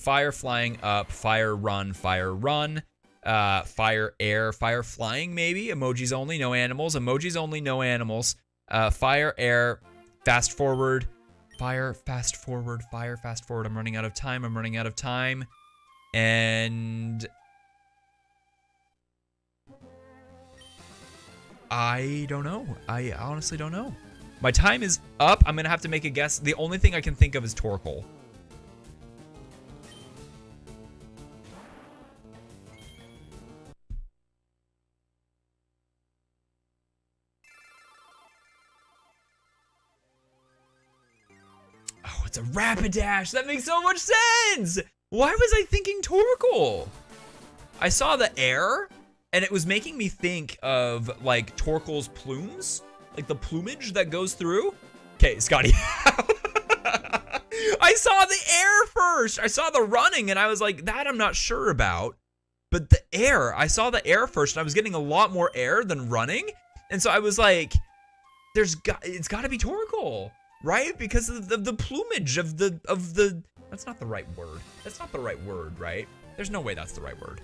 A: up, fire run, fire air, fire flying maybe, emojis only, no animals, emojis only, no animals, fire air, fast forward, fire fast forward, I'm running out of time, and I don't know. I honestly don't know. My time is up. I'm going to have to make a guess. The only thing I can think of is Torkoal. it's a Rapidash. That makes so much sense. Why was I thinking Torkoal? I saw the air, and it was making me think of like Torkoal's plumes, like the plumage that goes through. Okay, Scotty. I saw the air first. I saw the running, and I was like, that I'm not sure about. But the air, I saw the air first, and I was getting a lot more air than running. And so I was like, it's got to be Torkoal, right? Because of the plumage of the, that's not the right word. That's not the right word, right? There's no way that's the right word.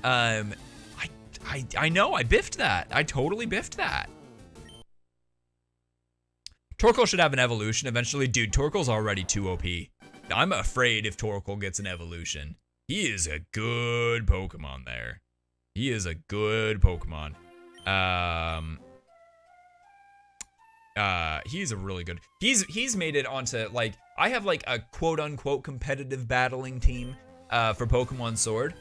A: I know, I biffed that. I totally biffed that. Torkoal should have an evolution eventually. Dude, Torkoal's already too OP. I'm afraid if Torkoal gets an evolution. He is a good Pokemon there. He is a good Pokemon. He's a really good. He's made it onto, like, I have like a quote unquote competitive battling team for Pokemon Sword.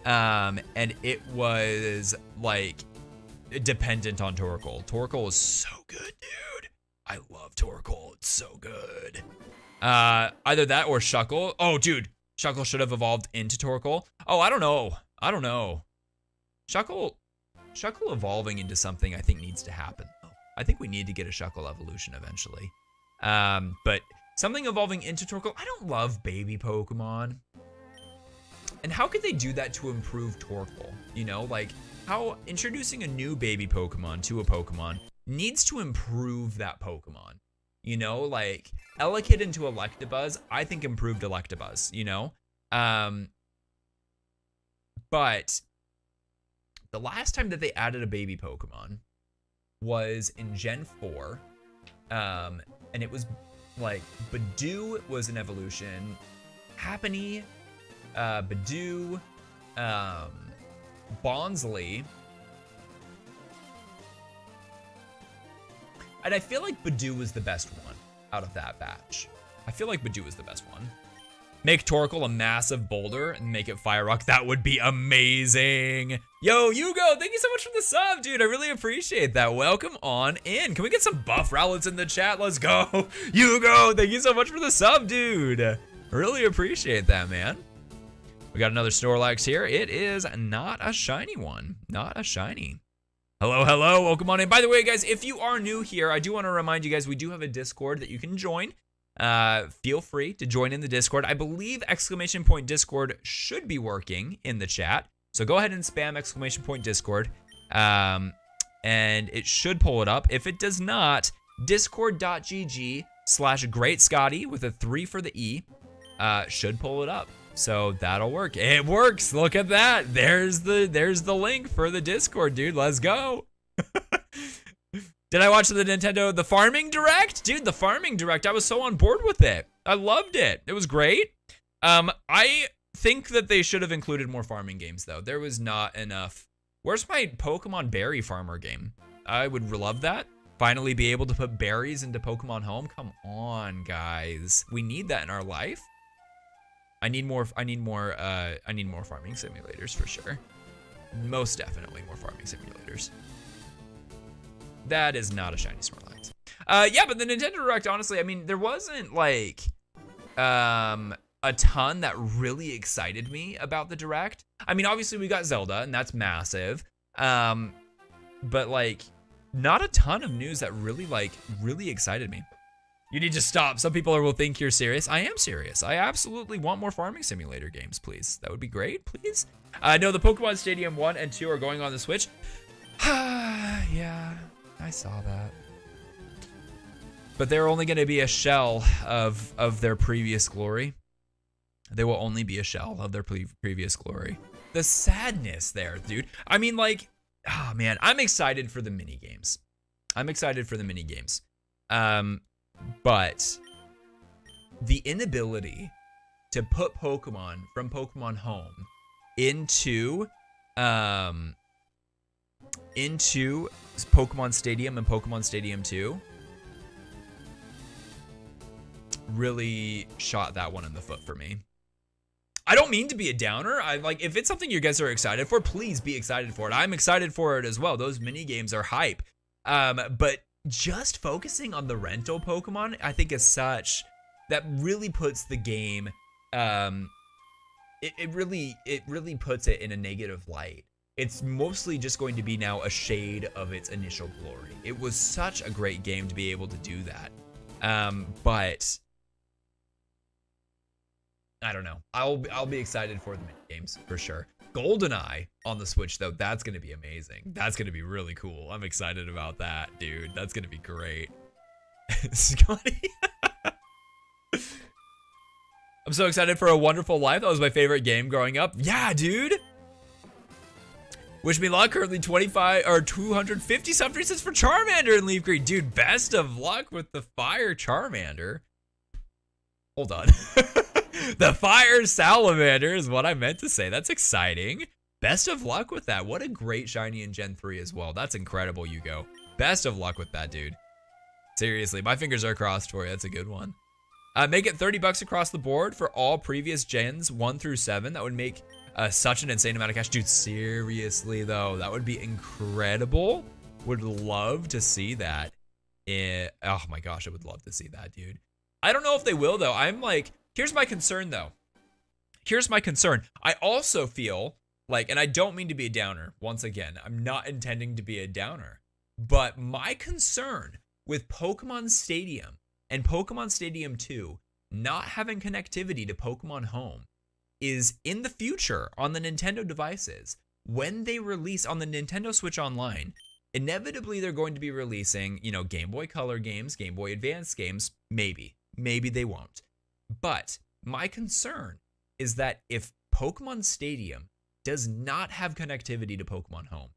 A: And it was like dependent on Torkoal. Torkoal is so good, dude. I love Torkoal. It's so good. Either that or Shuckle. Oh, dude. Shuckle should have evolved into Torkoal. Oh, I don't know. Shuckle evolving into something I think needs to happen. I think we need to get a Shuckle evolution eventually. But something evolving into Torkoal. I don't love baby Pokemon. And how could they do that to improve Torkoal? You know, like how introducing a new baby Pokemon to a Pokemon needs to improve that Pokemon. You know, like Elekid into Electabuzz, I think improved Electabuzz, you know? But the last time that they added a baby Pokemon was in Gen 4. And it was like Badoo was an evolution. Happiny, Badoo, Bonsly. And I feel like Badoo was the best one out of that batch. I feel like Badoo was the best one. Make Torkoal a massive boulder and make it Fire Rock. That would be amazing. Yo, Hugo, thank you so much for the sub, dude. I really appreciate that. Welcome on in. Can we get some buff Rowlets in the chat? Let's go. Hugo, thank you so much for the sub, dude. I really appreciate that, man. We got another Snorlax here. It is not a shiny one. Not a shiny. Hello, hello, welcome on in. By the way, guys, if you are new here, I do want to remind you guys, we do have a Discord that you can join. Feel free to join in the Discord. I believe !Discord should be working in the chat. So go ahead and spam !Discord. And it should pull it up. If it does not, discord.gg/greatscotty with a 3 for the E should pull it up. So that'll work. It works. Look at that. There's the link for the Discord, dude. Let's go. Did I watch the Farming Direct? Dude, the Farming Direct, I was so on board with it. I loved it. It was great. I think that they should have included more farming games, though. There was not enough. Where's my Pokemon Berry Farmer game? I would love that. Finally be able to put berries into Pokemon Home. Come on, guys. We need that in our life. I need more farming simulators for sure. Most definitely more farming simulators. That is not a shiny Snorlax. Yeah, but the Nintendo Direct, honestly, I mean, there wasn't like a ton that really excited me about the Direct. I mean, obviously we got Zelda, and that's massive. But like, not a ton of news that really excited me. You need to stop. Some people will think you're serious. I am serious. I absolutely want more farming simulator games, please. That would be great, please. No, the Pokemon Stadium 1 and 2 are going on the Switch. Yeah, I saw that. But they're only going to be a shell of their previous glory. They will only be a shell of their previous glory. The sadness there, dude. I mean, like, oh man, I'm excited for the mini games. But the inability to put Pokemon from Pokemon Home into Pokemon Stadium and Pokemon Stadium 2 really shot that one in the foot for me. I don't mean to be a downer. I like, if it's something you guys are excited for, please be excited for it. I'm excited for it as well. Those mini games are hype. But just focusing on the rental Pokemon, I think is that really puts the game, it really puts it in a negative light. It's mostly just going to be now a shade of its initial glory. It was such a great game to be able to do that. But I don't know. I'll be excited for the mini games for sure. GoldenEye on the Switch though, that's gonna be amazing. That's gonna be really cool. I'm excited about that, dude. That's gonna be great. Scotty. I'm so excited for A Wonderful Life. That was my favorite game growing up. Yeah, dude. Wish me luck. Currently 25 or 250 sub resets for Charmander and Leaf Green. Dude, best of luck with the Fire Charmander. Hold on. The Fire Salamander is what I meant to say. That's exciting. Best of luck with that. What a great shiny in Gen 3 as well. That's incredible, Yugo. Best of luck with that, dude. Seriously, my fingers are crossed for you. That's a good one. Make it $30 across the board for all previous gens 1 through 7. That would make such an insane amount of cash. Dude, seriously though, that would be incredible. Would love to see that. Oh my gosh, I would love to see that, dude. I don't know if they will though. I'm like, here's my concern though. Here's my concern. I also feel like, and I don't mean to be a downer, once again, I'm not intending to be a downer, but my concern with Pokemon Stadium and Pokemon Stadium 2 not having connectivity to Pokemon Home is in the future on the Nintendo devices, when they release on the Nintendo Switch Online, inevitably they're going to be releasing, you know, Game Boy Color games, Game Boy Advance games, maybe they won't. But my concern is that if Pokemon Stadium does not have connectivity to Pokemon Home,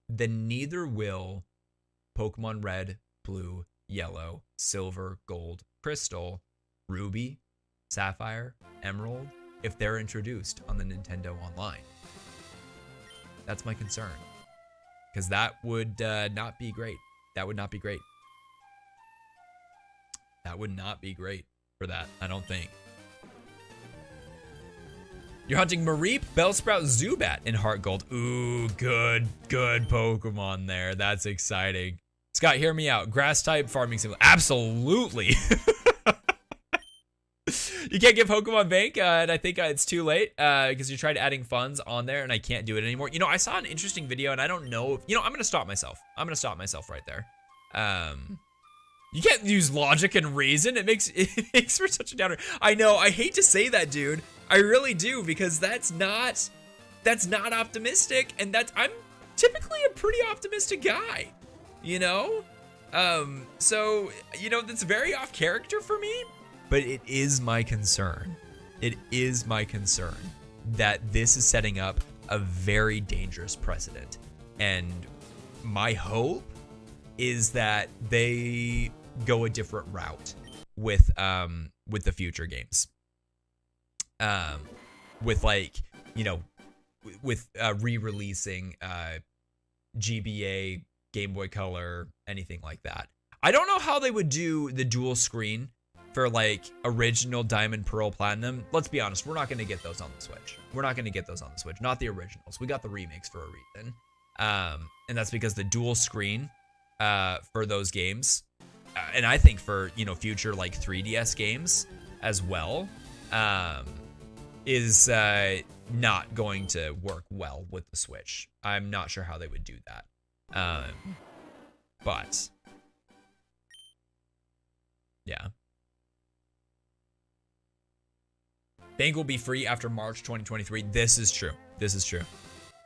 A: then neither will Pokemon Red, Blue, Yellow, Silver, Gold, Crystal, Ruby, Sapphire, Emerald, if they're introduced on the Nintendo Online. That's my concern. Because that would not be great. That would not be great. That would not be great for that, I don't think. You're hunting Mareep, Bellsprout, Zubat in Heart Gold. Ooh, good Pokemon there. That's exciting. Scott, hear me out. Grass type farming simulator. Absolutely. You can't get Pokemon Bank, and I think it's too late because you tried adding funds on there, and I can't do it anymore. You know, I saw an interesting video, and I don't know if, you know, I'm gonna stop myself. I'm gonna stop myself right there. You can't use logic and reason. It makes for such a downer. I know. I hate to say that, dude. I really do, because that's not optimistic, and I'm typically a pretty optimistic guy, you know. So you know, that's very off character for me. But it is my concern. It is my concern that this is setting up a very dangerous precedent. And my hope is that they go a different route with the future games. With, like, you know, with re-releasing GBA, Game Boy Color, anything like that. I don't know how they would do the dual screen for, like, original Diamond, Pearl, Platinum. Let's be honest, we're not going to get those on the Switch. We're not going to get those on the Switch. Not the originals. We got the remakes for a reason. And that's because the dual screen for those games, and I think for, you know, future, like, 3DS games as well, is not going to work well with the Switch. I'm not sure how they would do that. But yeah. Bank will be free after March 2023. This is true. This is true.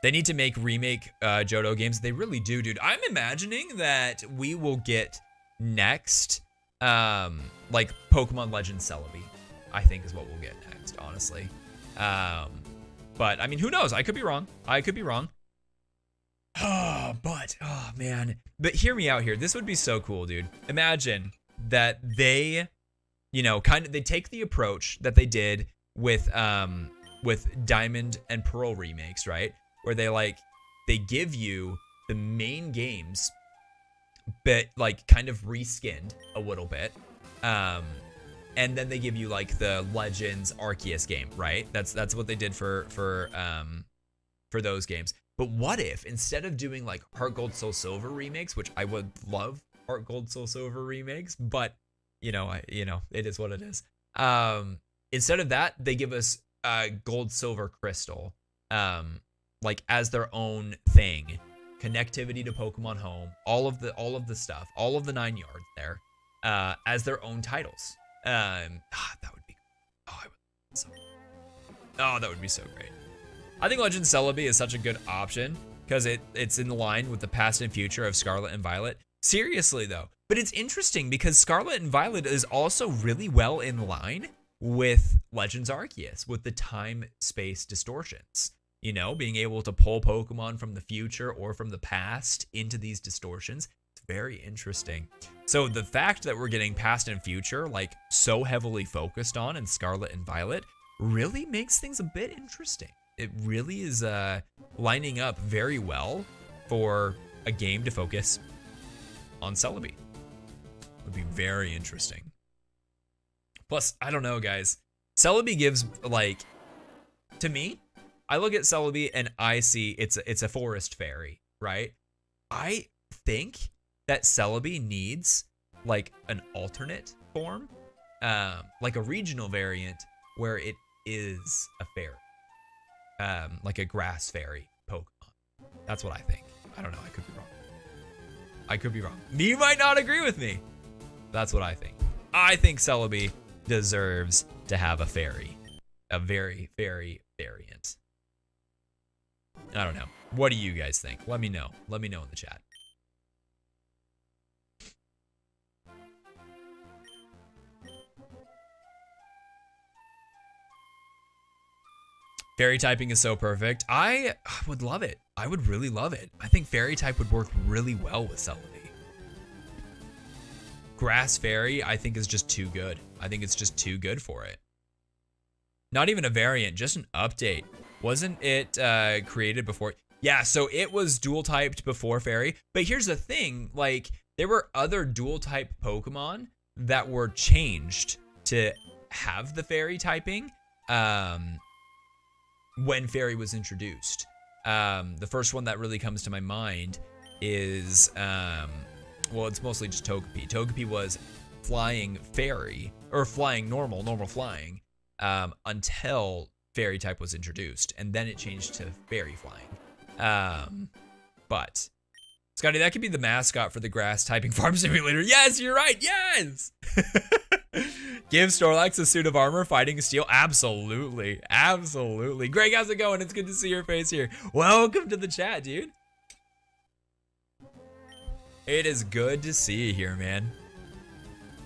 A: They need to make remake Johto games. They really do, dude. I'm imagining that we will get next, like, Pokemon Legends Celebi, I think is what we'll get next, honestly. But, I mean, who knows? I could be wrong. I could be wrong. Oh, man. But hear me out here. This would be so cool, dude. Imagine that they, you know, they take the approach that they did with Diamond and Pearl remakes, right? Where they give you the main games, but, like, kind of reskinned a little bit. And then they give you, like, the Legends Arceus game, right? That's what they did for those games. But what if, instead of doing, like, Heart Gold Soul Silver remakes, which I would love Heart Gold Soul Silver remakes, but, it is what it is. Instead of that, they give us gold, silver, crystal, like as their own thing. Connectivity to Pokemon Home, all of the stuff, all of the 9 yards there, as their own titles. That would be, that would be so great. I think Legend Celebi is such a good option because it's in line with the past and future of Scarlet and Violet. Seriously though, but it's interesting because Scarlet and Violet is also really well in line with Legends Arceus, with the time-space distortions. Being able to pull Pokemon from the future or from the past into these distortions. It's very interesting. So the fact that we're getting past and future like so heavily focused on in Scarlet and Violet really makes things a bit interesting. It really is lining up very well for a game to focus on Celebi. Would be very interesting. Plus, I don't know, guys. Celebi gives, like, to me, I look at Celebi and I see it's a forest fairy, right? I think that Celebi needs like an alternate form, like a regional variant where it is a fairy, like a grass fairy Pokemon. That's what I think. I don't know. I could be wrong. You might not agree with me. That's what I think. I think Celebi deserves to have a fairy, a very fairy variant. I don't know. What do you guys think? Let me know. Let me know in the chat. Fairy typing is so perfect. I would love it. I would really love it. I think fairy type would work really well with Celebi. Grass fairy, I think, is just too good. I think it's just too good for it. Not even a variant, just an update. Wasn't it created before? Yeah, so it was dual typed before fairy. But here's the thing, like there were other dual type Pokemon that were changed to have the fairy typing when fairy was introduced. The first one that really comes to my mind is, well, it's mostly just Togepi. Togepi was flying fairy, or flying normal flying, until fairy type was introduced, and then it changed to fairy flying. But Scotty, that could be the mascot for the grass typing farm simulator. Yes, you're right. Yes. Give Snorlax a suit of armor fighting steel. Absolutely. Absolutely. Greg, how's it going? It's good to see your face here. Welcome to the chat, dude. It is good to see you here, man.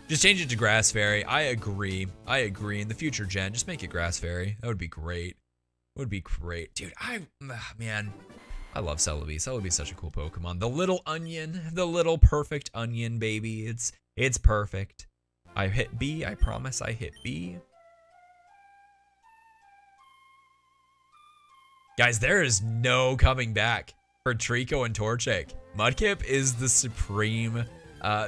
A: Just change it to Grass Fairy. I agree. In the future gen, just make it Grass Fairy. That would be great. Would be great. Dude, man, I love Celebi. Celebi's such a cool Pokemon. The little onion, the little perfect onion, baby. It's perfect. I hit B. I promise I hit B. Guys, there is no coming back for Trico and Torchic. Mudkip is the supreme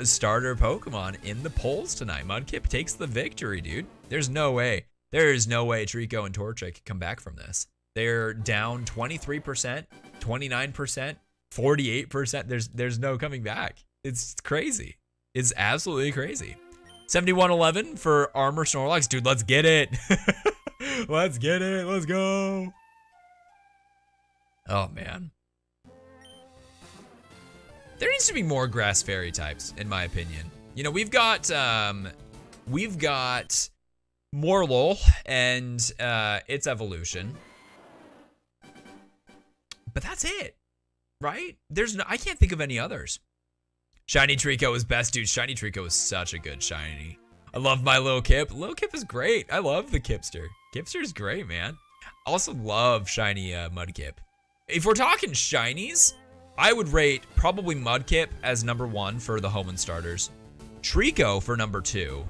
A: starter Pokemon in the polls tonight. Mudkip takes the victory, dude. There's no way. There is no way Trico and Torchic can come back from this. They're down 23%, 29%, 48%. There's no coming back. It's crazy. It's absolutely crazy. 7111 for Armor Snorlax. Dude, let's get it. Let's get it. Let's go. Oh, man. There needs to be more Grass Fairy types, in my opinion. You know, we've got Morlul and its evolution. But that's it, right? I can't think of any others. Shiny Trico is best, dude. Shiny Trico is such a good shiny. I love my Lil Kip. Lil Kip is great. I love the Kipster. Kipster's great, man. I also love shiny Mudkip. If we're talking shinies, I would rate probably Mudkip as #1 for the Hoenn starters. Trico for #2,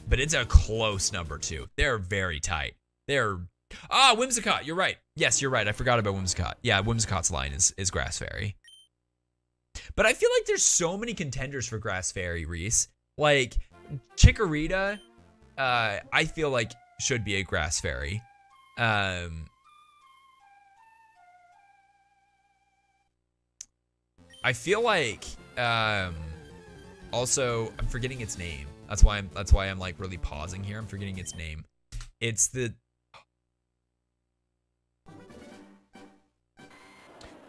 A: but it's a close #2. They're very tight. Whimsicott, you're right. Yes, you're right. I forgot about Whimsicott. Yeah, Whimsicott's line is Grass Fairy. But I feel like there's so many contenders for Grass Fairy, Reese. Like, Chikorita, I feel like should be a Grass Fairy. I feel like, also, I'm forgetting its name. That's why I'm like really pausing here. I'm forgetting its name. It's the...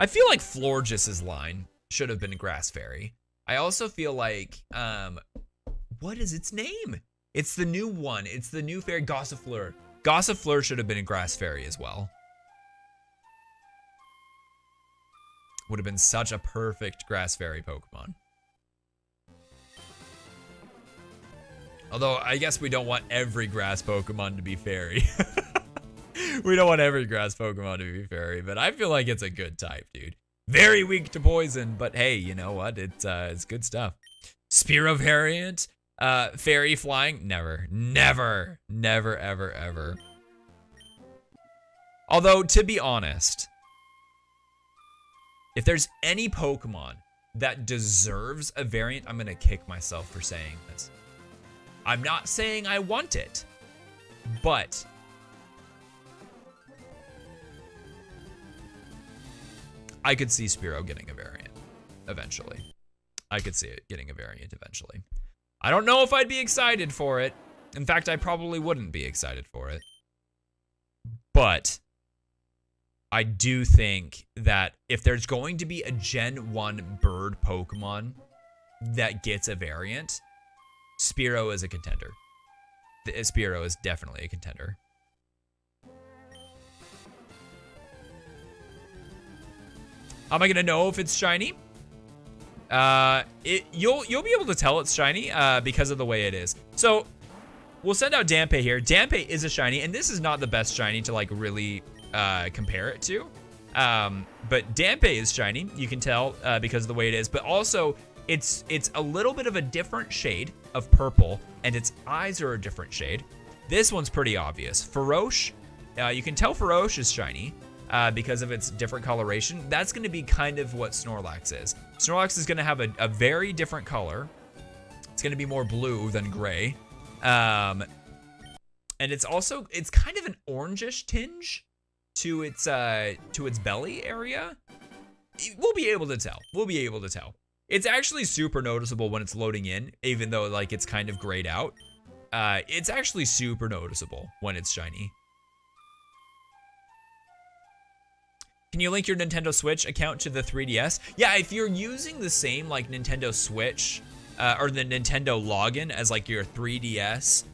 A: I feel like Florgis's line should have been Grass Fairy. I also feel like, what is its name? It's the new one. It's the new fairy, Gossifleur. Gossifleur should have been a Grass Fairy as well. Would have been such a perfect Grass Fairy Pokemon. Although, I guess we don't want every grass Pokemon to be fairy. We don't want every grass Pokemon to be fairy, but I feel like it's a good type, dude. Very weak to poison, but hey, you know what? It's good stuff. Spearow variant, fairy flying, never, ever, ever. Although, to be honest, if there's any Pokemon that deserves a variant, I'm gonna kick myself for saying this. I'm not saying I want it, but I could see Spearow getting a variant eventually. I could see it getting a variant eventually. I don't know if I'd be excited for it. In fact, I probably wouldn't be excited for it. But I do think that if there's going to be a Gen 1 bird Pokemon that gets a variant, Spearow is a contender. Spearow is definitely a contender. How am I gonna know if it's shiny? You'll be able to tell it's shiny because of the way it is. So we'll send out Dampe here. Dampe is a shiny, and this is not the best shiny to like really compare it to. But Dampe is shiny. You can tell because of the way it is. But also, it's a little bit of a different shade of purple, and its eyes are a different shade. This one's pretty obvious. Farosh, you can tell Farosh is shiny. Because of its different coloration. That's going to be kind of what Snorlax is. Snorlax is going to have a very different color. It's going to be more blue than gray. And it's kind of an orangish tinge to its belly area. We'll be able to tell. It's actually super noticeable when it's loading in, even though like it's kind of grayed out. It's actually super noticeable when it's shiny. Can you link your Nintendo Switch account to the 3DS? Yeah, if you're using the same like Nintendo Switch or the Nintendo login as like your 3DS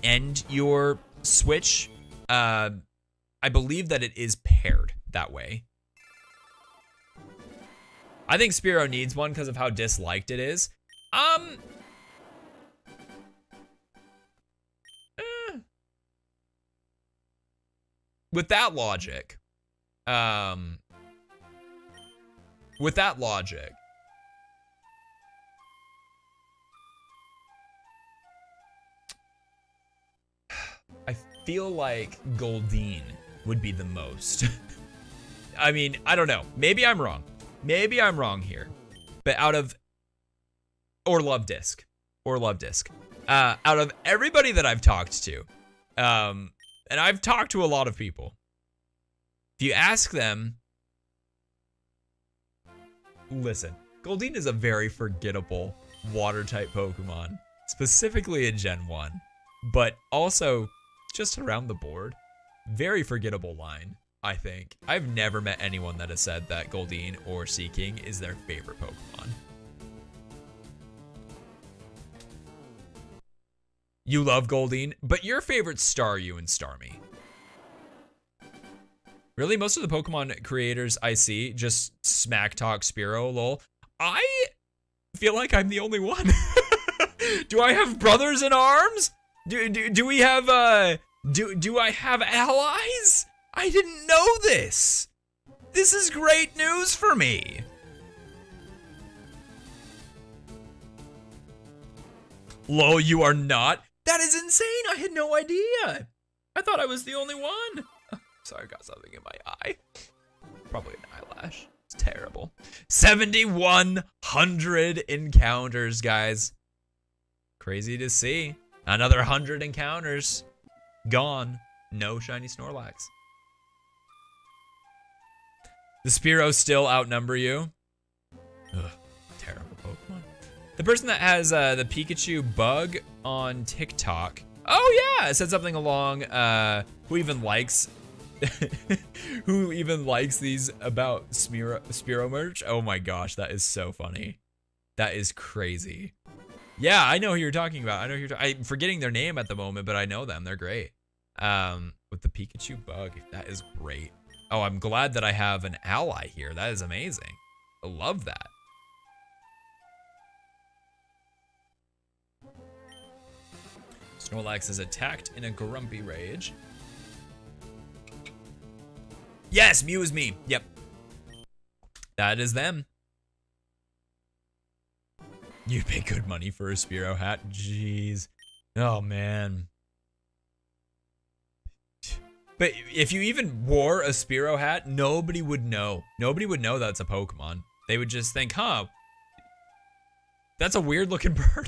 A: and your Switch, I believe that it is paired that way. I think Spearow needs one because of how disliked it is. With that logic, I feel like Goldeen would be the most. I mean, I don't know. Maybe I'm wrong. Maybe I'm wrong here. But out of Love Disc. Out of everybody that I've talked to, and I've talked to a lot of people, if you ask them, listen, Goldeen is a very forgettable water-type Pokemon, specifically in Gen 1, but also just around the board. Very forgettable line, I think. I've never met anyone that has said that Goldeen or Seaking is their favorite Pokemon. You love Goldeen, but your favorite's Staryu and Starmie. Really, most of the Pokemon creators I see just smack talk Spearow, lol. I feel like I'm the only one. Do I have brothers in arms? Do we have do I have allies? I didn't know this. This is great news for me. Lol, you are not? That is insane. I had no idea. I thought I was the only one. Sorry, I got something in my eye. Probably an eyelash. It's terrible. 7,100 encounters, guys. Crazy to see. Another 100 encounters. Gone. No shiny Snorlax. The Spearow still outnumber you. Ugh, terrible Pokemon. The person that has the Pikachu bug on TikTok. Oh yeah, it said something along, who even likes these about Spearow merch? Oh my gosh, that is so funny. That is crazy. Yeah, I know who you're talking about. I'm forgetting their name at the moment, but I know them. They're great. With the Pikachu bug, that is great. Oh, I'm glad that I have an ally here. That is amazing. I love that. Snorlax is attacked in a grumpy rage. Yes, Mew is me. Yep. That is them. You pay good money for a Spearow hat. Jeez. Oh, man. But if you even wore a Spearow hat, nobody would know. Nobody would know that's a Pokemon. They would just think, huh, that's a weird looking bird.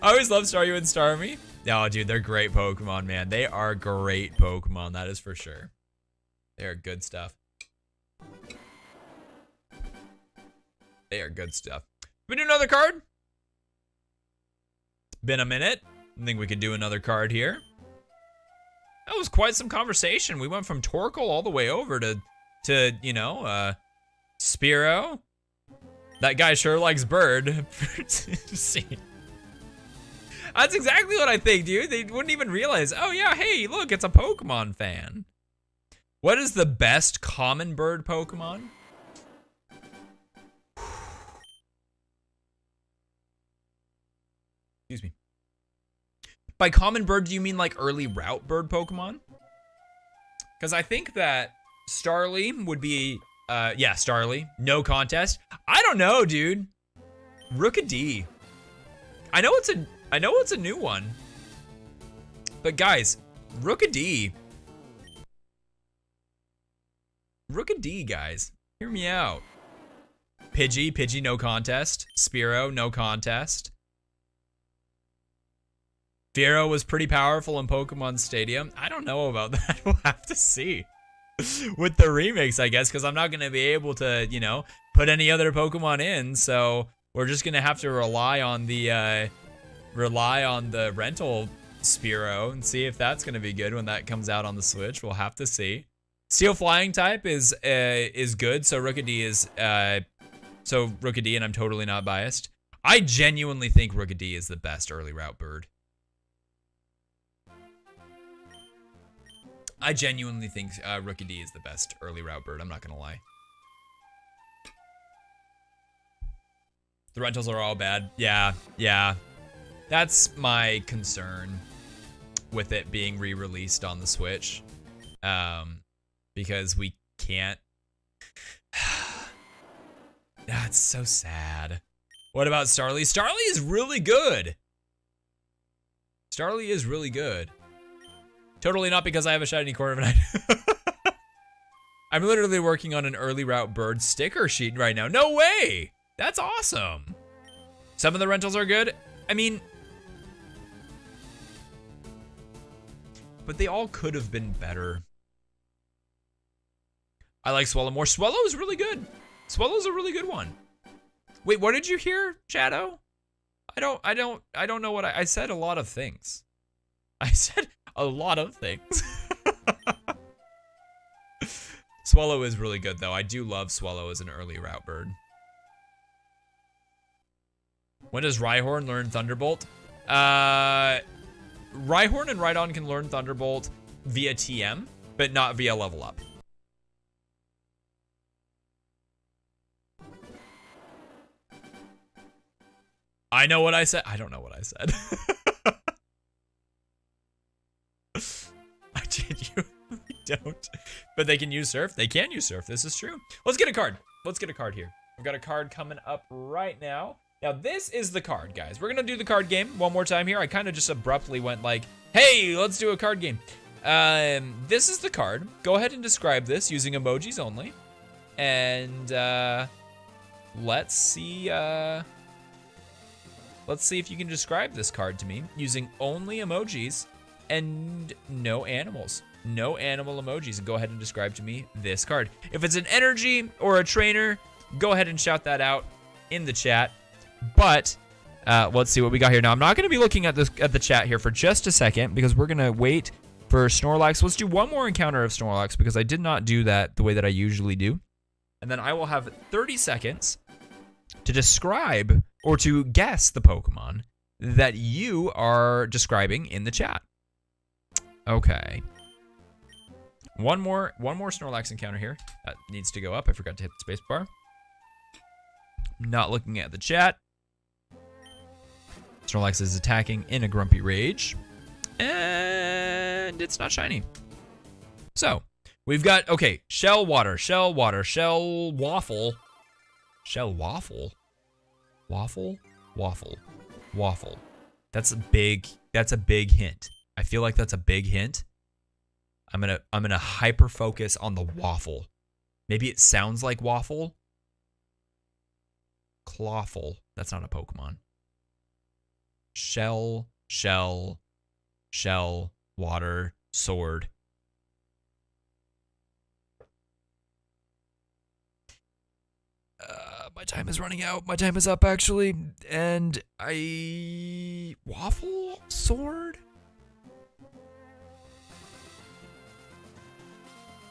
A: I always love Staryu and Starmie. Oh, dude, they're great Pokemon, man. They are great Pokemon, that is for sure. They are good stuff. They are good stuff. We do another card? It's been a minute. I think we could do another card here. That was quite some conversation. We went from Torkoal all the way over to you know, Spearow. That guy sure likes bird. That's exactly what I think, dude. They wouldn't even realize, oh yeah, hey, look, it's a Pokemon fan. What is the best common bird Pokemon? Excuse me. By common bird, do you mean like early route bird Pokemon? Because I think that Starly would be, yeah, Starly, no contest. I don't know, dude. Rookidee. I know it's a new one. But guys, Rookidee, guys, hear me out. Pidgey, no contest. Spearow, no contest. Fearow was pretty powerful in Pokemon Stadium. I don't know about that. We'll have to see. With the remakes, I guess, because I'm not going to be able to, you know, put any other Pokemon in. So we're just going to have to rely on the rental Spearow and see if that's going to be good when that comes out on the Switch. We'll have to see. Steel Flying type is good. So Rookidee is Rookidee, and I'm totally not biased. I genuinely think Rookidee is the best early route bird. I genuinely think Rookidee is the best early route bird. I'm not gonna lie. The rentals are all bad. Yeah. That's my concern with it being re-released on the Switch. Because we can't. That's so sad. What about Starly? Starly is really good. Starly is really good. Totally not because I have a shiny Corviknight. I'm literally working on an early route bird sticker sheet right now. No way! That's awesome. Some of the rentals are good. I mean, but they all could have been better. I like Swallow more. Swallow is really good. Swallow's a really good one. Wait, what did you hear, Shadow? I don't know what I said. A lot of things. I said a lot of things. Swallow is really good, though. I do love Swallow as an early route bird. When does Rhyhorn learn Thunderbolt? Rhyhorn and Rhydon can learn Thunderbolt via TM, but not via level up. I know what I said. I don't know what I said. I genuinely don't. But they can use Surf. They can use Surf. This is true. Let's get a card. Let's get a card here. I've got a card coming up right now. Now, this is the card, guys. We're going to do the card game one more time here. I kind of just abruptly went like, hey, let's do a card game. This is the card. Go ahead and describe this using emojis only. And let's see if you can describe this card to me using only emojis and no animals. No animal emojis. And go ahead and describe to me this card. If it's an energy or a trainer, go ahead and shout that out in the chat. But Let's see what we got here. Now, I'm not going to be looking at the chat here for just a second because we're going to wait for Snorlax. Let's do one more encounter of Snorlax because I did not do that the way that I usually do. And then I will have 30 seconds to describe or to guess the Pokemon that you are describing in the chat. Okay. One more Snorlax encounter here. That needs to go up. I forgot to hit the space bar. Not looking at the chat. Snorlax is attacking in a grumpy rage. And it's not shiny. So, we've got, okay, Shell Water, Shell Water, Shell Waffle. Shell Waffle? Waffle? Waffle. Waffle. That's a big hint. I feel like that's a big hint. I'm gonna hyper focus on the waffle. Maybe it sounds like waffle. Clawful. That's not a Pokemon. Shell, water, sword. My time is running out. My time is up, actually. And waffle? Sword?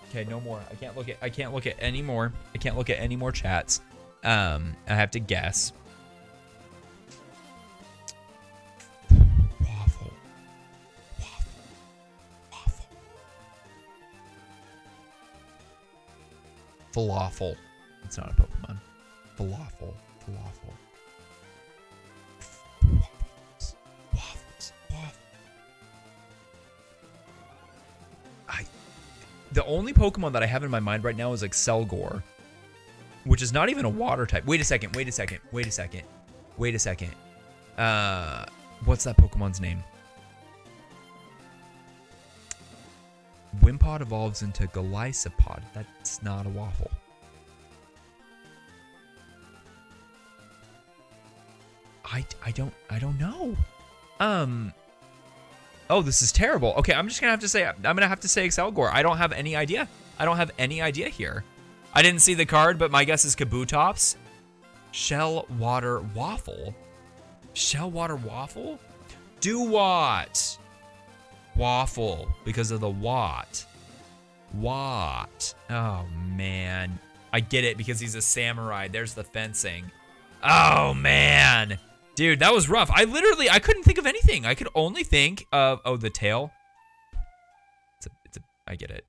A: Okay, no more. I can't look at any more. I can't look at any more chats. I have to guess. Waffle. Falafel. It's not a Pokemon. Falafel. Waffles. The only Pokemon that I have in my mind right now is like Selgor, which is not even a water type. Wait a second. What's that Pokemon's name? Wimpod evolves into Golisopod. That's not a waffle. I don't know. Oh, this is terrible. Okay, I'm gonna have to say Excelgor. I don't have any idea. Here. I didn't see the card, but my guess is Kabutops. Shell Water Waffle. Do what? Waffle, because of the Watt. Oh man. I get it because he's a samurai. There's the fencing. Oh man. Dude, that was rough. I couldn't think of anything. I could only think of, the tail. I get it.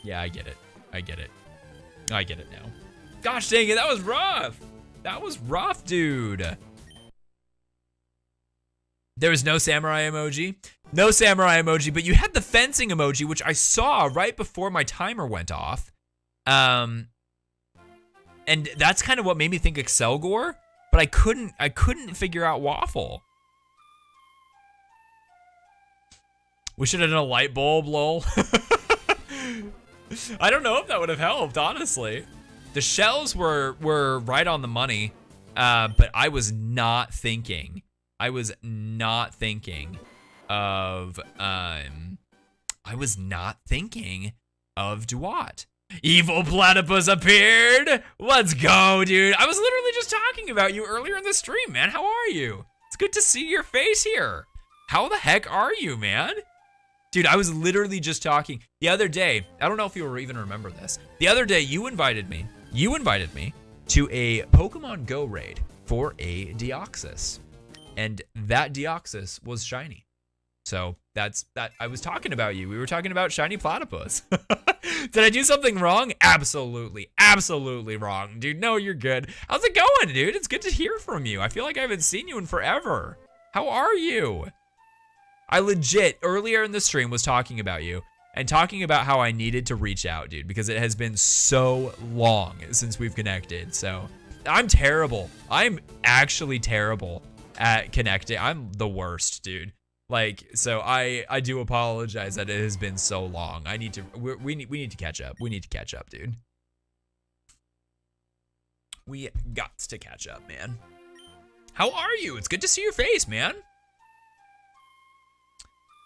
A: Yeah, I get it. I get it now. Gosh dang it, that was rough. Dude. There was no samurai emoji. But you had the fencing emoji, which I saw right before my timer went off. And that's kind of what made me think Excelgor. But I couldn't figure out waffle. We should have done a light bulb, lol. I don't know if that would have helped, honestly. The shells were right on the money, but I was not thinking of Duat. Evil platypus appeared. Let's go, dude. I was literally just talking about you earlier in the stream, man. How are you? It's good to see your face here. How the heck are you, man? Dude, I was literally just talking the other day. I don't know if you even remember this. The other day, you invited me to a Pokemon Go raid for a Deoxys. And that Deoxys was shiny. So that's that. I was talking about you. We were talking about shiny platypus. Did I do something wrong? Absolutely wrong, dude. No, you're good. How's it going, dude? It's good to hear from you. I feel like I haven't seen you in forever. How are you? I legit earlier in the stream was talking about you and talking about how I needed to reach out, dude, because it has been so long since we've connected. So I'm terrible. I'm actually terrible at connecting. I'm the worst, dude. Like, so I do apologize that it has been so long. We need to catch up. We need to catch up, dude. We got to catch up, man. How are you? It's good to see your face, man.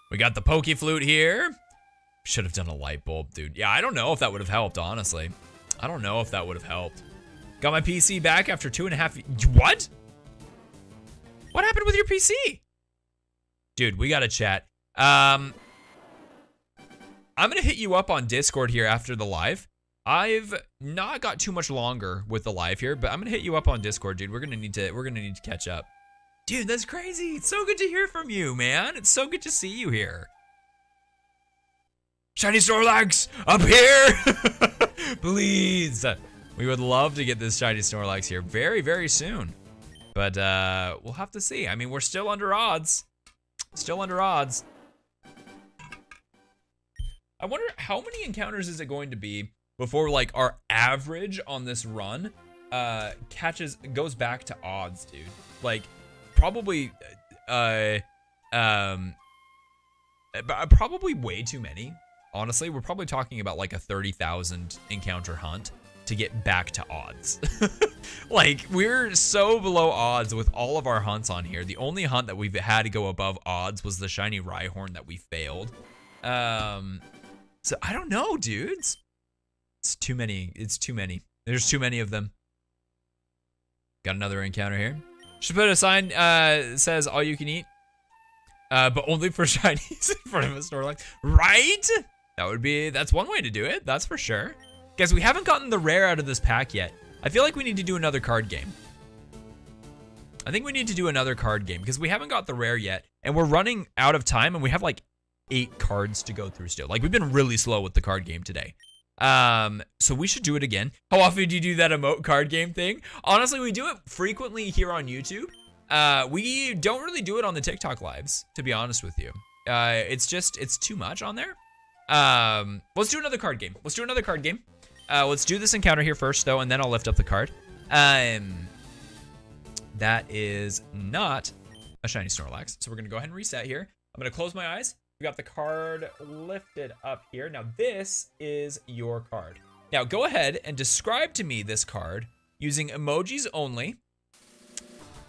A: We got the Poke Flute here. Should have done a light bulb, dude. Yeah, I don't know if that would have helped, honestly. I don't know if that would have helped. Got my PC back after 2.5. What? What happened with your PC? Dude, we gotta chat. I'm gonna hit you up on Discord here after the live. I've not got too much longer with the live here, but I'm gonna hit you up on Discord, dude. We're gonna need to catch up. Dude, that's crazy. It's so good to hear from you, man. It's so good to see you here. Shiny Snorlax, up here! Please. We would love to get this Shiny Snorlax here very, very soon. But we'll have to see. I mean, we're still under odds. Still under odds. I wonder how many encounters is it going to be before like our average on this run goes back to odds, dude. Like probably probably way too many. Honestly, we're probably talking about like a 30,000 encounter hunt to get back to odds. Like, we're so below odds with all of our hunts on here. The only hunt that we've had to go above odds was the shiny Rhyhorn that we failed. So I don't know, dudes. It's too many. It's too many. There's too many of them. Got another encounter here. Should put a sign says all you can eat. But only for shinies in front of a Snorlax. Right? That's one way to do it. That's for sure. Guys, we haven't gotten the rare out of this pack yet. I feel like we need to do another card game. I think we need to do another card game because we haven't got the rare yet. And we're running out of time and we have like 8 cards to go through still. Like, we've been really slow with the card game today. So we should do it again. How often do you do that emote card game thing? Honestly, we do it frequently here on YouTube. We don't really do it on the TikTok lives, to be honest with you. It's too much on there. Let's do another card game. Let's do this encounter here first, though, and then I'll lift up the card. That is not a shiny Snorlax. So we're going to go ahead and reset here. I'm going to close my eyes. We got the card lifted up here. Now, this is your card. Now, go ahead and describe to me this card using emojis only.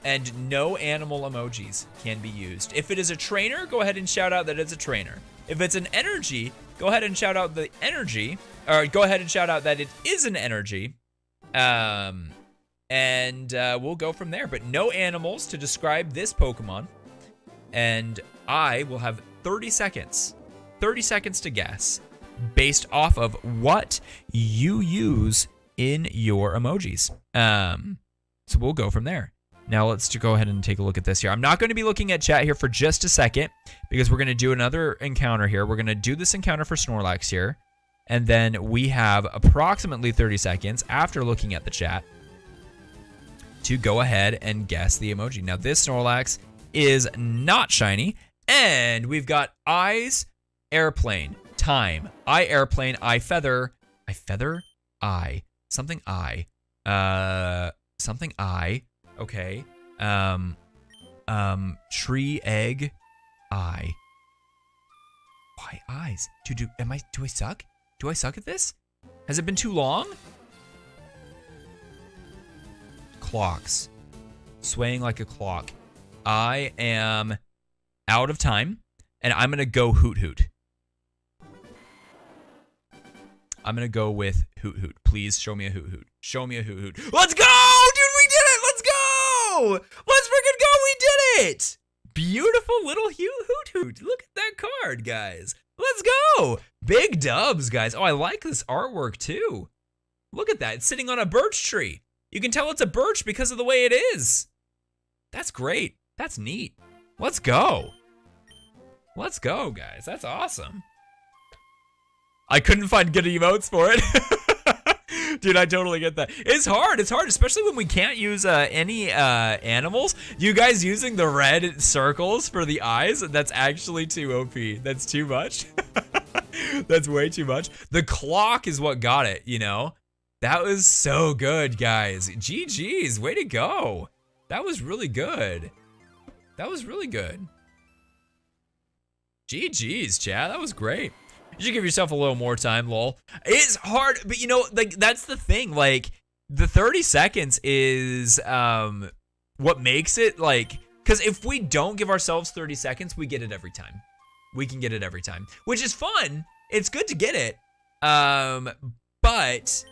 A: And no animal emojis can be used. If it is a trainer, go ahead and shout out that it's a trainer. If it's an energy, go ahead and shout out the energy. Or go ahead and shout out that it is an energy. And we'll go from there. But no animals to describe this Pokemon. And I will have 30 seconds. 30 seconds to guess. Based off of what you use in your emojis. So we'll go from there. Now let's go ahead and take a look at this here. I'm not going to be looking at chat here for just a second because we're going to do another encounter here. We're going to do this encounter for Snorlax here. And then we have approximately 30 seconds after looking at the chat to go ahead and guess the emoji. Now this Snorlax is not shiny. And we've got eyes, airplane, time, eye, airplane, eye, feather, eye, something, eye, something, eye. Okay. Tree, egg, eye. Why eyes? Do I suck? Do I suck at this? Has it been too long? Clocks. Swaying like a clock. I am out of time, and I'm gonna go Hoot Hoot. I'm gonna go with Hoot Hoot. Please show me a Hoot Hoot. Show me a Hoot Hoot. Let's go! Dude, we did it! Let's go! Let's freaking go! We did it! Beautiful little Hoot Hoot. Look at that card, guys. Let's go! Big dubs, guys. Oh, I like this artwork, too. Look at that. It's sitting on a birch tree. You can tell it's a birch because of the way it is. That's great. That's neat. Let's go. Let's go, guys. That's awesome. I couldn't find good emotes for it. Dude, I totally get that. It's hard, especially when we can't use any animals. You guys using the red circles for the eyes, that's actually too OP. That's too much. That's way too much. The clock is what got it, you know? That was so good, guys. GG's, way to go. That was really good. That was really good. GG's, chat, that was great. You should give yourself a little more time, lol. It's hard, but you know, like, that's the thing. Like, the 30 seconds is what makes it, like, because if we don't give ourselves 30 seconds, we get it every time. We can get it every time, which is fun. It's good to get it, but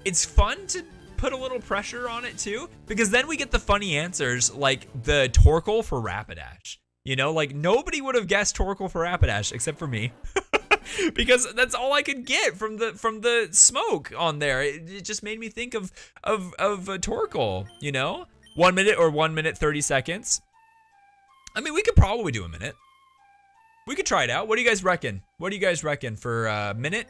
A: it's fun to put a little pressure on it too, because then we get the funny answers like the Torkoal for Rapidash. You know, like nobody would have guessed Torkoal for Rapidash except for me. Because that's all I could get from the smoke on there. It just made me think of Torkoal, you know? 1 minute or 1 minute 30 seconds. I mean, we could probably do a minute. We could try it out. What do you guys reckon? What do you guys reckon for a minute?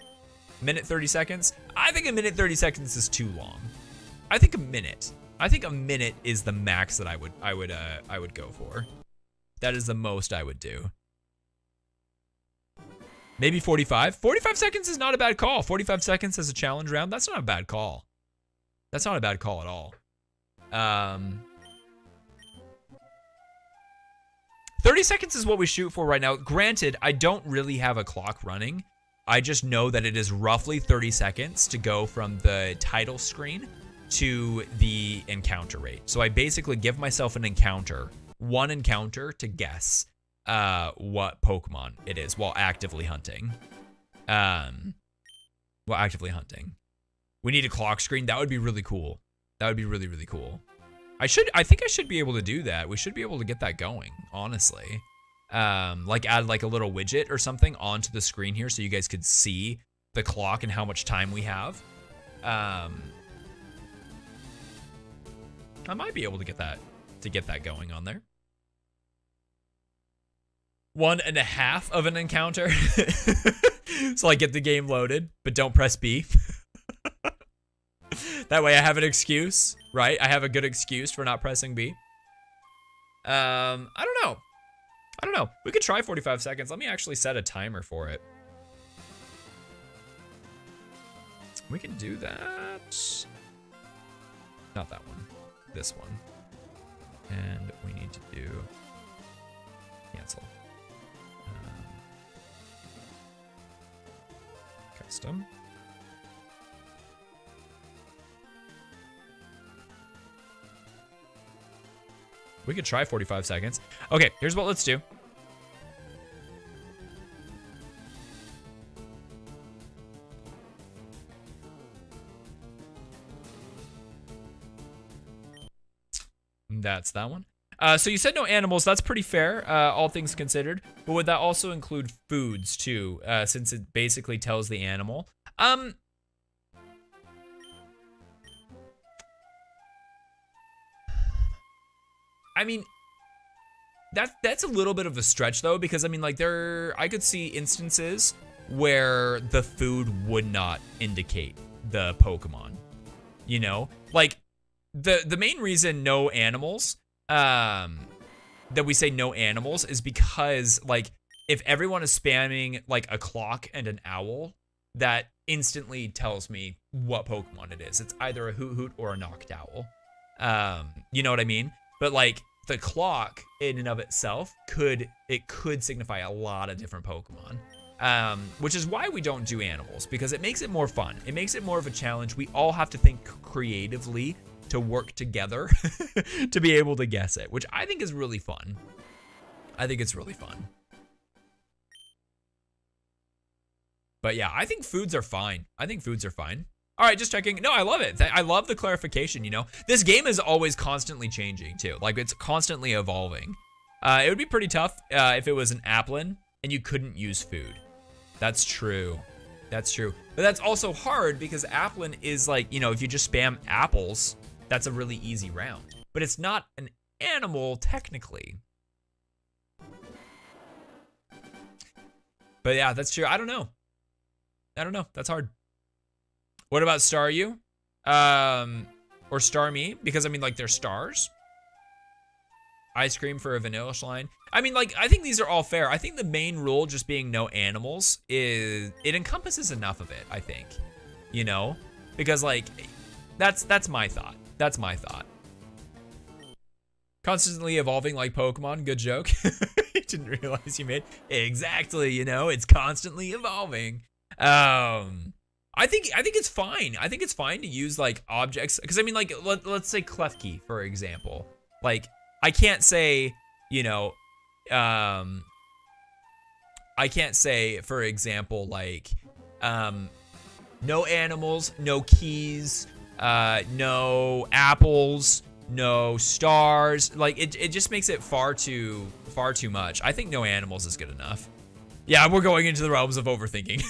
A: Minute 30 seconds? I think a minute 30 seconds is too long. I think a minute. I think a minute is the max that I would go for. That is the most I would do. Maybe 45. 45 seconds is not a bad call. 45 seconds as a challenge round. That's not a bad call. That's not a bad call at all. 30 seconds is what we shoot for right now. Granted, I don't really have a clock running. I just know that it is roughly 30 seconds to go from the title screen to the encounter rate. So I basically give myself an encounter, one encounter to guess what Pokemon it is while actively hunting. We need a clock screen. That would be really cool. That would be really, really cool. I think I should be able to do that. We should be able to get that going, honestly. Like add like a little widget or something onto the screen here so you guys could see the clock and how much time we have. I might be able to get that going on there. 1.5 of an encounter. So I get the game loaded, but don't press B. That way I have an excuse, right? I have a good excuse for not pressing B. I don't know. We could try 45 seconds. Let me actually set a timer for it. We can do that. Not that one. This one. And we need to do cancel. Custom. We could try 45 seconds. Okay, here's what let's do. That's that one. So you said no animals. That's pretty fair, all things considered. But would that also include foods too, since it basically tells the animal? I mean, that's a little bit of a stretch though, because I mean, like I could see instances where the food would not indicate the Pokemon, you know, like the main reason no animals, that we say no animals is because like if everyone is spamming like a clock and an owl, that instantly tells me what Pokemon it is. It's either a Hoot or a Noctowl. You know what I mean? But like the clock in and of itself could signify a lot of different Pokemon, which is why we don't do animals, because it makes it more fun. It makes it more of a challenge. We all have to think creatively to work together to be able to guess it, which I think is really fun. I think it's really fun. But yeah, I think foods are fine. All right, just checking. No, I love it. I love the clarification, you know. This game is always constantly changing, too. Like, it's constantly evolving. It would be pretty tough if it was an Applin and you couldn't use food. That's true. That's true. But that's also hard because Applin is like, you know, if you just spam apples, that's a really easy round. But it's not an animal, technically. But yeah, that's true. I don't know. That's hard. What about Staryu? Or Starmie? Because I mean, like, they're stars. Ice cream for a vanilla line. I mean, like, I think these are all fair. I think the main rule just being no animals is, it encompasses enough of it, I think. You know? Because, like, that's my thought. That's my thought. Constantly evolving like Pokemon. Good joke. You didn't realize you made. Exactly, you know? It's constantly evolving. I think it's fine. I think it's fine to use like objects, because I mean, like let's say Klefki, for example. Like I can't say, you know, I can't say, for example, like no animals, no keys, no apples, no stars. Like it just makes it far too much. I think no animals is good enough. Yeah, we're going into the realms of overthinking.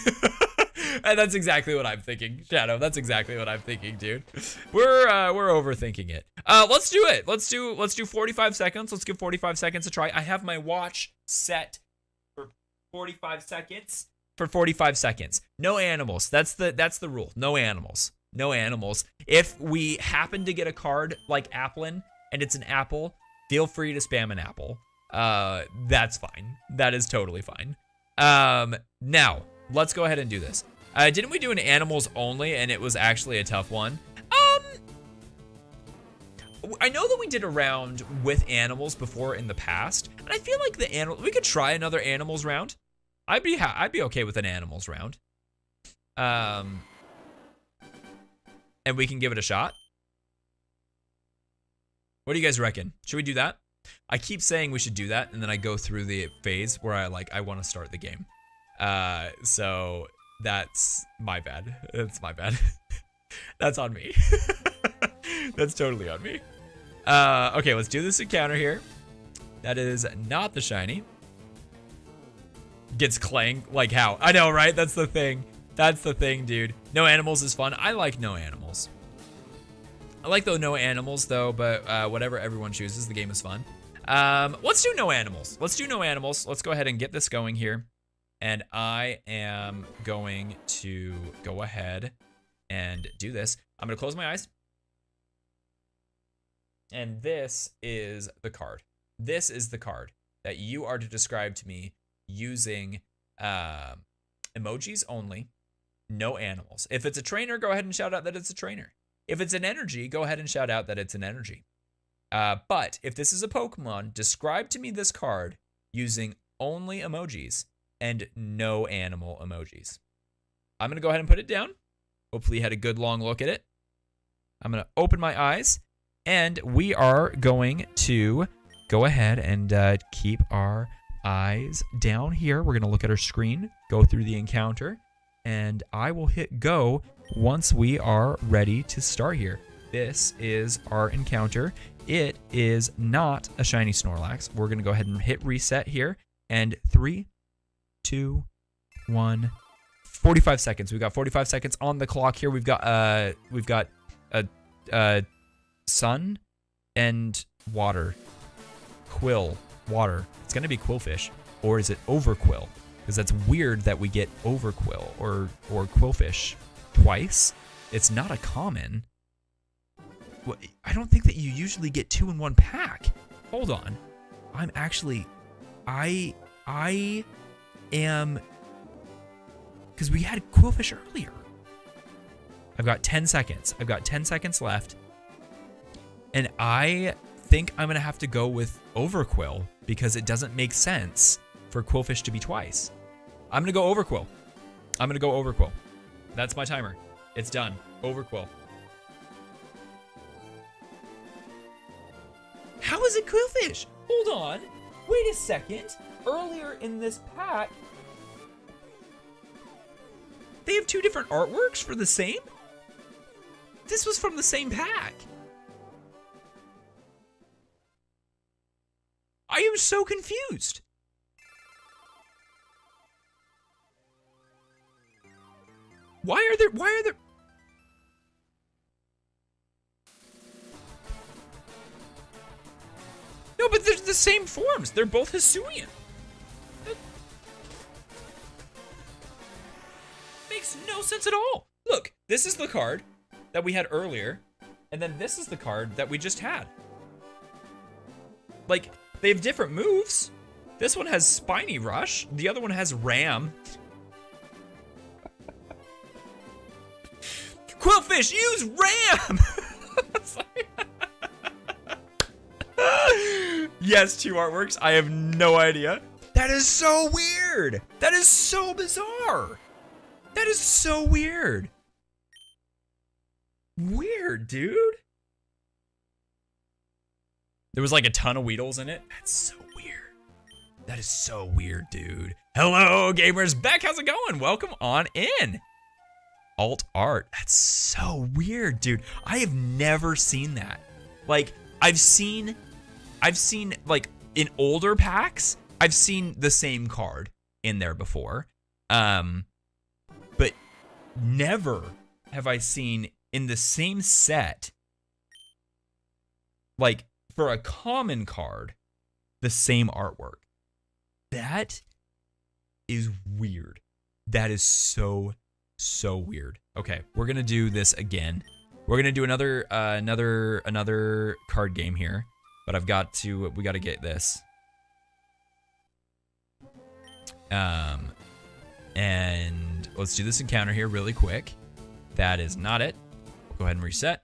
A: And that's exactly what I'm thinking, Shadow. That's exactly what I'm thinking, dude. We're overthinking it. Let's do it. Let's do 45 seconds. Let's give 45 seconds a try. I have my watch set for 45 seconds. For 45 seconds. No animals. That's the rule. No animals. No animals. If we happen to get a card like Applin and it's an apple, feel free to spam an apple. That's fine. That is totally fine. Now, let's go ahead and do this. Didn't we do an animals only and it was actually a tough one? I know that we did a round with animals before in the past, and I feel like we could try another animals round. I'd be okay with an animals round. And we can give it a shot. What do you guys reckon? Should we do that? I keep saying we should do that, and then I go through the phase where I want to start the game. So that's my bad. That's my bad. That's on me. That's totally on me. Okay, let's do this encounter here. That is not the shiny. Gets clanged. Like how? I know, right? That's the thing. That's the thing, dude. No animals is fun. I like no animals. I like the no animals though, but whatever everyone chooses, the game is fun. Let's do no animals. Let's do no animals. Let's go ahead and get this going here. And I am going to go ahead and do this. I'm going to close my eyes. And this is the card. This is the card that you are to describe to me using emojis only, no animals. If it's a trainer, go ahead and shout out that it's a trainer. If it's an energy, go ahead and shout out that it's an energy. But if this is a Pokemon, describe to me this card using only emojis and no animal emojis. I'm going to go ahead and put it down. Hopefully you had a good long look at it. I'm going to open my eyes, and we are going to go ahead and keep our eyes down here. We're going to look at our screen, go through the encounter, and I will hit go once we are ready to start here. This is our encounter. It is not a Shiny Snorlax. We're going to go ahead and hit reset here. And 3, 2, 1, 45 seconds. We've got 45 seconds on the clock here. We've got sun and water. Quill, water. It's going to be Quillfish. Or is it Overquill? Because that's weird that we get Overquill or Quillfish twice. It's not a common. I don't think that you usually get 2 in one pack. Hold on. I'm actually... I am... Because we had Quillfish earlier. I've got 10 seconds. I've got 10 seconds left. And I think I'm going to have to go with Overquill because it doesn't make sense for Quillfish to be twice. I'm going to go Overquill. I'm going to go Overquill. That's my timer. It's done. Overquill. How is it Quillfish? Hold on. Wait a second. Earlier in this pack, they have 2 different artworks for the same? This was from the same pack. I am so confused. Why are there No, but they're the same forms. They're both Hisuian. That makes no sense at all. Look, this is the card that we had earlier, and then this is the card that we just had. Like, they have different moves. This one has Spiny Rush. The other one has Ram. Quillfish, use Ram! Yes, 2 artworks. I have no idea. That is so weird. That is so bizarre. That is so weird. Weird, dude. There was like a ton of Weedles in it. That's so weird. That is so weird, dude. Hello, gamers. Beck, how's it going? Welcome on in. alt art. That's so weird, dude. I have never seen that. Like, I've seen like in older packs, I've seen the same card in there before. But never have I seen in the same set, like for a common card, the same artwork. That is weird. That is so weird. Okay, we're gonna do this again. We're gonna do another card game here, but we got to get this. And let's do this encounter here really quick. That is not it. We'll go ahead and reset.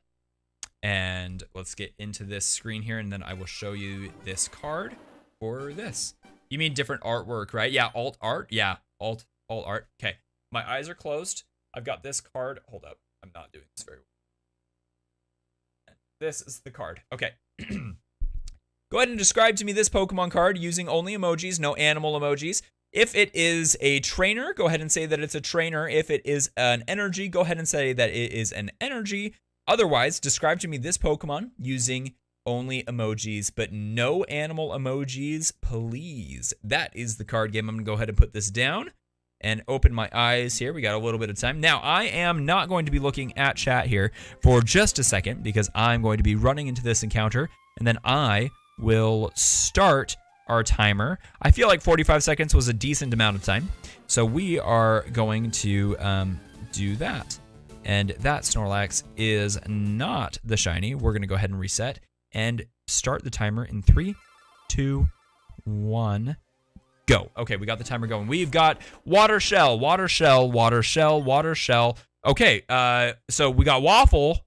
A: And let's get into this screen here, and then I will show you this card for this. You mean different artwork, right? Yeah, alt art. Yeah, alt art. Okay, my eyes are closed. I've got this card. Hold up. I'm not doing this very well. This is the card. Okay. Go ahead and describe to me this Pokemon card using only emojis, no animal emojis. If it is a trainer, go ahead and say that it's a trainer. If it is an energy, go ahead and say that it is an energy. Otherwise, describe to me this Pokemon using only emojis, but no animal emojis, please. That is the card game. I'm going to go ahead and put this down and open my eyes here. We got a little bit of time. Now, I am not going to be looking at chat here for just a second because I'm going to be running into this encounter, and then I will start our timer. I feel like 45 seconds was a decent amount of time, so we are going to do that. And that Snorlax is not the shiny. We're going to go ahead and reset and start the timer in 3, 2, 1, go. Okay, we got the timer going. We've got water shell, water shell, water shell, water shell. Okay, so we got waffle,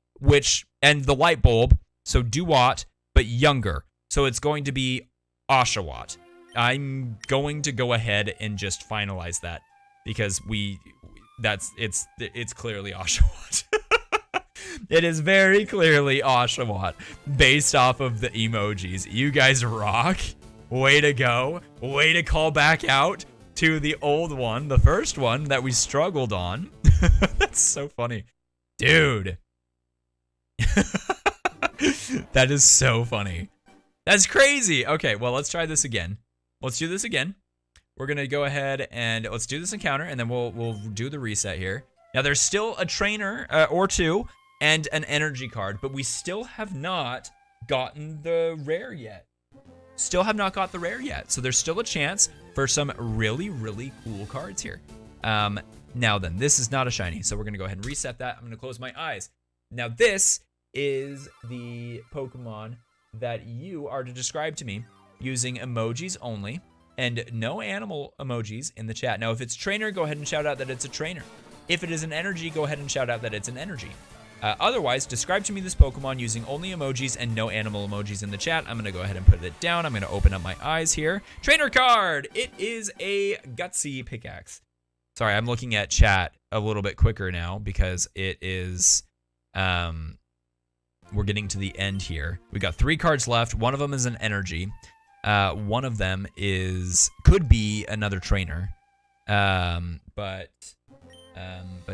A: and the light bulb, so Duat, but younger. So it's going to be Oshawott. I'm going to go ahead and just finalize that because it's clearly Oshawott. It is very clearly Oshawott based off of the emojis. You guys rock. Way to go. Way to call back out to the old one, the first one that we struggled on. That's so funny. Dude. That is so funny. That's crazy. Okay, well, let's try this again. Let's do this again. We're going to go ahead and let's do this encounter, and then we'll do the reset here. Now, there's still a trainer or two and an energy card, but we still have not gotten the rare yet. Still have not got the rare yet. So there's still a chance for some really, really cool cards here. Now then, this is not a shiny, so we're going to go ahead and reset that. I'm going to close my eyes. Now, this is the Pokemon that you are to describe to me using emojis only and no animal emojis in the chat. Now, if it's trainer, go ahead and shout out that it's a trainer. If it is an energy, go ahead and shout out that it's an energy. Otherwise, describe to me this Pokemon using only emojis and no animal emojis in the chat. I'm going to go ahead and put it down. I'm going to open up my eyes here. Trainer card! It is a Gutsy Pickaxe. Sorry, I'm looking at chat a little bit quicker now because it is... we're getting to the end here. We got 3 cards left. One of them is an energy. One of them could be another trainer. But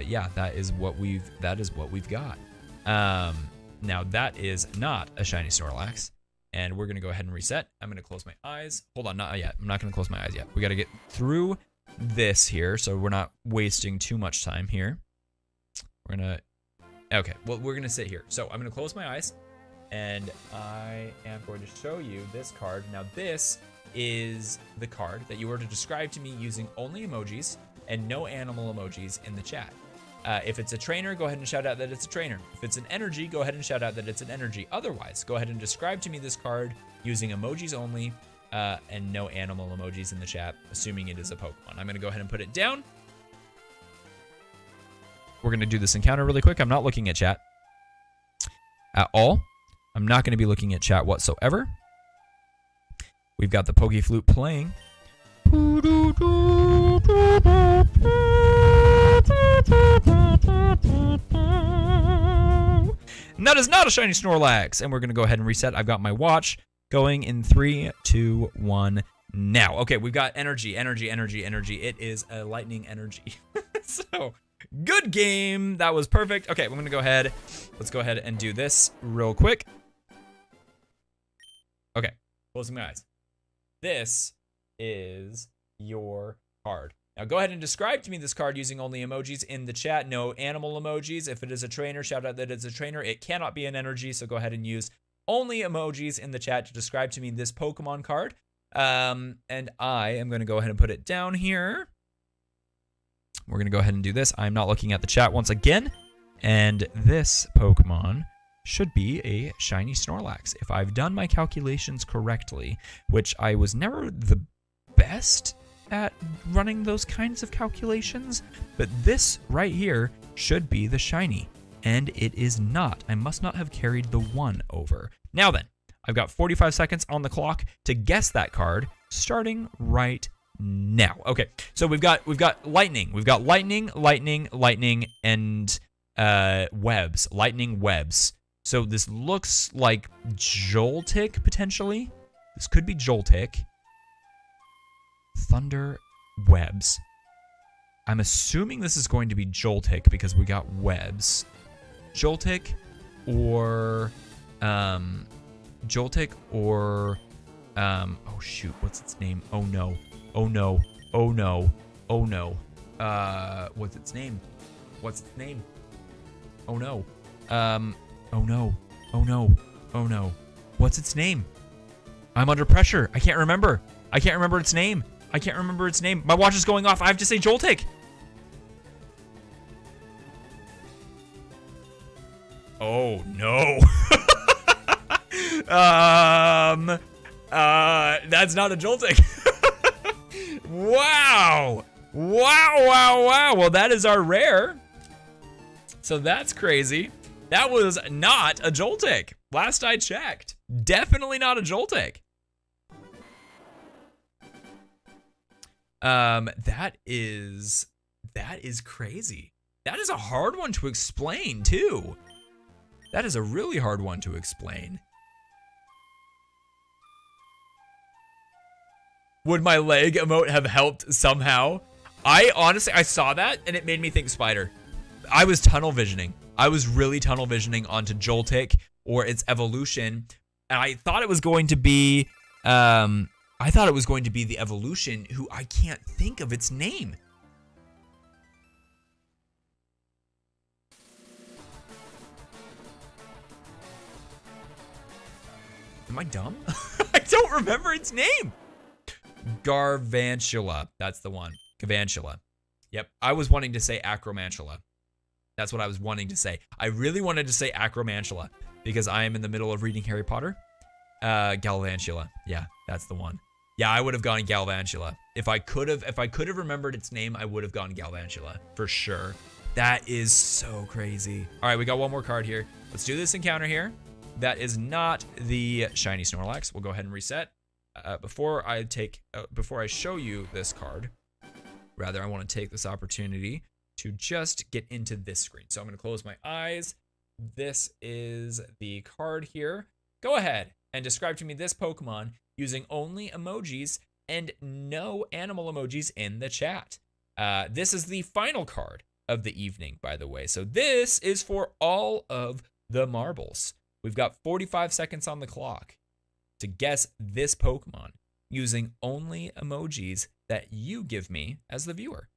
A: yeah, that is what we've got. Now that is not a shiny Snorlax, and we're gonna go ahead and reset. I'm gonna close my eyes. Hold on, not yet. I'm not gonna close my eyes yet. We gotta get through this here, so we're not wasting too much time here. Okay, well, we're gonna sit here. So I'm gonna close my eyes, and I am going to show you this card. Now, this is the card that you are to describe to me using only emojis and no animal emojis in the chat. If it's a trainer, go ahead and shout out that it's a trainer. If it's an energy, go ahead and shout out that it's an energy. Otherwise, go ahead and describe to me this card using emojis only and no animal emojis in the chat, assuming it is a Pokemon. I'm gonna go ahead and put it down. We're going to do this encounter really quick. I'm not looking at chat at all. I'm not going to be looking at chat whatsoever. We've got the Pokeflute playing. And that is not a shiny Snorlax. And we're going to go ahead and reset. I've got my watch going in 3, 2, 1, now. Okay, we've got energy. It is a lightning energy. So... Good game. That was perfect. Okay, I'm gonna go ahead. Let's go ahead and do this real quick. Okay, closing my eyes. This is your card. Now go ahead and describe to me this card using only emojis in the chat. No animal emojis. If it is a trainer, shout out that it's a trainer. It cannot be an energy, so go ahead and use only emojis in the chat to describe to me this Pokemon card. And I am going to go ahead and put it down here. We're going to go ahead and do this. I'm not looking at the chat once again. And this Pokemon should be a Shiny Snorlax. If I've done my calculations correctly, which I was never the best at running those kinds of calculations, but this right here should be the shiny, and it is not. I must not have carried the 1 over. Now then, I've got 45 seconds on the clock to guess that card, starting right now. Okay, so we've got lightning. We've got lightning, and webs. Lightning webs. So this looks like Joltik potentially. This could be Joltik. Thunder webs. I'm assuming this is going to be Joltik because we got webs. Joltik or oh shoot, what's its name? Oh no. Oh no. Oh no. Oh no. What's its name? What's its name? Oh no. Oh no. Oh no. Oh no. What's its name? I'm under pressure. I can't remember. I can't remember its name. I can't remember its name. My watch is going off. I have to say Joltik. Oh no. That's not a Joltik. Wow. Wow. Well, that is our rare. So that's crazy. That was not a Joltik. Last I checked. Definitely not a Joltik. That is crazy. That is a hard one to explain too. That is a really hard one to explain. Would my leg emote have helped somehow? I honestly saw that and it made me think spider. I was tunnel visioning. I was really tunnel visioning onto Joltik or its evolution. And I thought it was going to be, the evolution who I can't think of its name. Am I dumb? I don't remember its name. Garvantula. That's the one. Garvantula. Yep. I was wanting to say Acromantula. That's what I was wanting to say. I really wanted to say Acromantula because I am in the middle of reading Harry Potter. Galvantula. Yeah, that's the one. Yeah, I would have gone Galvantula. If I could have remembered its name, I would have gone Galvantula for sure. That is so crazy. All right, we got one more card here. Let's do this encounter here. That is not the Shiny Snorlax. We'll go ahead and reset. Before I show you this card, rather, I want to take this opportunity to just get into this screen. So I'm going to close my eyes. This is the card here. Go ahead and describe to me this Pokemon using only emojis and no animal emojis in the chat. This is the final card of the evening, by the way. So this is for all of the marbles. We've got 45 seconds on the clock to guess this Pokemon using only emojis that you give me as the viewer.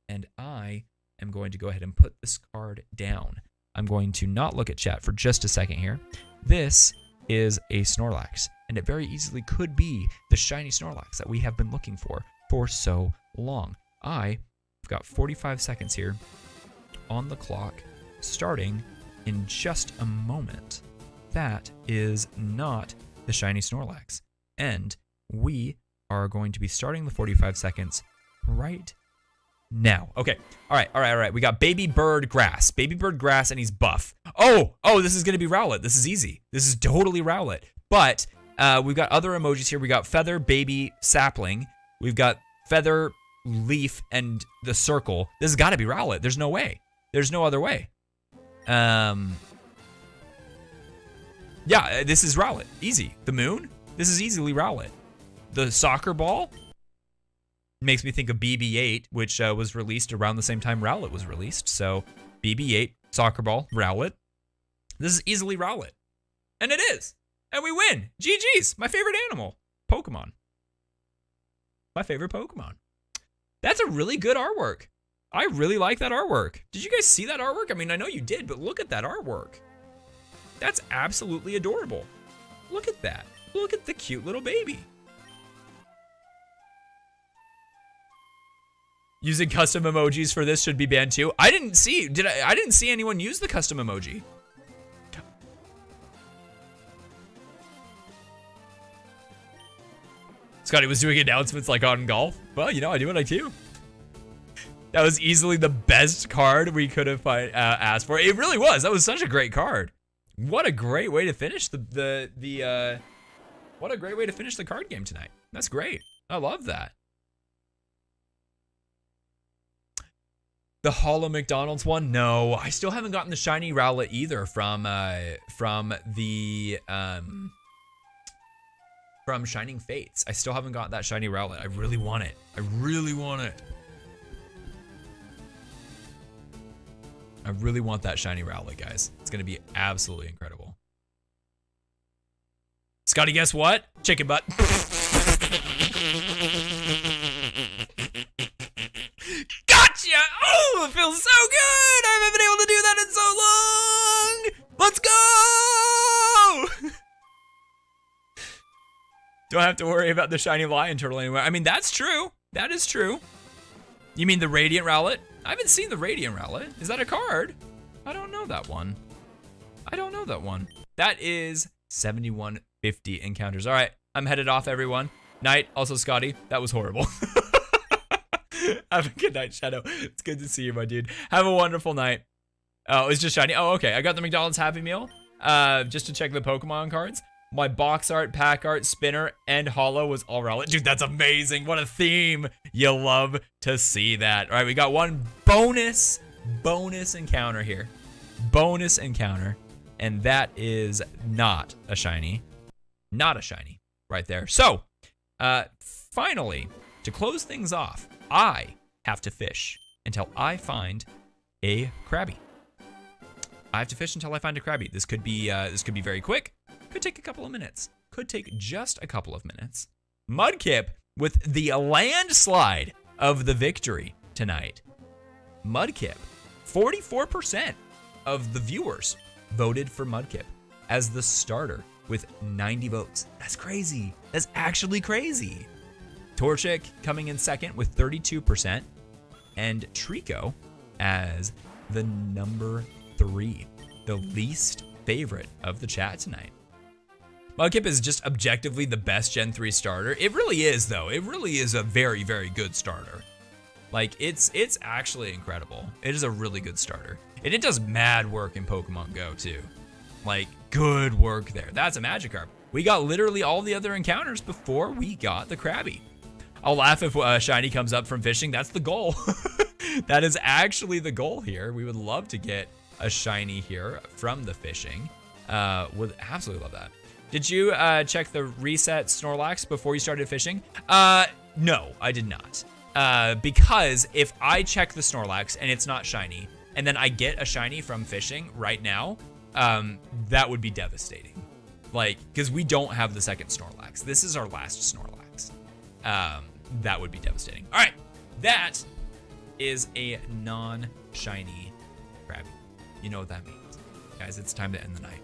A: And I am going to go ahead and put this card down. I'm going to not look at chat for just a second here. This is a Snorlax, and it very easily could be the Shiny Snorlax that we have been looking for so long. I've got 45 seconds here on the clock, starting in just a moment. That is not the Shiny Snorlax, and we are going to be starting the 45 seconds right now. Okay, all right. We got Baby Bird Grass, and he's buff. Oh, this is gonna be Rowlet. This is easy. This is totally Rowlet. But we've got other emojis here. We got Feather, Baby, Sapling. We've got Feather, Leaf, and the circle. This has got to be Rowlet. There's no way. There's no other way. Yeah, this is Rowlet. Easy. The moon? This is easily Rowlet. The soccer ball? Makes me think of BB-8, which was released around the same time Rowlet was released. So BB-8, Soccer Ball, Rowlet. This is easily Rowlet. And it is. And we win. GG's. My favorite animal. Pokemon. My favorite Pokemon. That's a really good artwork. I really like that artwork. Did you guys see that artwork? I mean, I know you did, but look at that artwork. That's absolutely adorable. Look at that. Look at the cute little baby. Using custom emojis for this should be banned too. I didn't see, I didn't see anyone use the custom emoji. Scotty was doing announcements like on golf. Well, you know, I do what I do. That was easily the best card we could have asked for. It really was. That was such a great card. What a great way to finish what a great way to finish the card game tonight. That's great. I love that. The Hollow McDonald's one? No, I still haven't gotten the shiny Rowlet either from Shining Fates. I still haven't got that shiny Rowlet. I really want it. I really want it. I really want that shiny Rowlet, guys. It's gonna be absolutely incredible. Scotty, guess what? Chicken butt. Gotcha! Oh, it feels so good! I haven't been able to do that in so long! Let's go! Don't have to worry about the shiny lion turtle anymore. I mean, that's true. That is true. You mean the Radiant Rowlet? I haven't seen the Radiant Rowlet. Is that a card? I don't know that one. I don't know that one. That is 7150 encounters. All right, I'm headed off, everyone. Night. Also, Scotty, that was horrible. Have a good night, Shadow. It's good to see you, my dude. Have a wonderful night. Oh, it's just shiny. Oh, okay. I got the McDonald's Happy Meal just to check the Pokemon cards. My box art, pack art, spinner, and holo was all Rowlet. Dude, that's amazing. What a theme. You love to see that. All right, we got one bonus encounter here. Bonus encounter. And that is not a shiny. Not a shiny right there. So, finally, to close things off, I have to fish until I find a Krabby. I have to fish until I find a Krabby. This could be very quick. Could take a couple of minutes. Could take just a couple of minutes. Mudkip with the landslide of the victory tonight. Mudkip, 44% of the viewers voted for Mudkip as the starter with 90 votes. That's crazy. That's actually crazy. Torchic coming in second with 32%, and Trico as the number 3, the least favorite of the chat tonight. Mudkip is just objectively the best Gen 3 starter. It really is, though. It really is a very, very good starter. Like, it's actually incredible. It is a really good starter. And it does mad work in Pokemon Go, too. Like, good work there. That's a Magikarp. We got literally all the other encounters before we got the Krabby. I'll laugh if a shiny comes up from fishing. That's the goal. That is actually the goal here. We would love to get a shiny here from the fishing. Would absolutely love that. Did you check the reset Snorlax before you started fishing? No, I did not. Because if I check the Snorlax and it's not shiny, and then I get a shiny from fishing right now, that would be devastating. Like, because we don't have the second Snorlax. This is our last Snorlax. That would be devastating. All right, that is a non-shiny Krabby. You know what that means. Guys, it's time to end the night.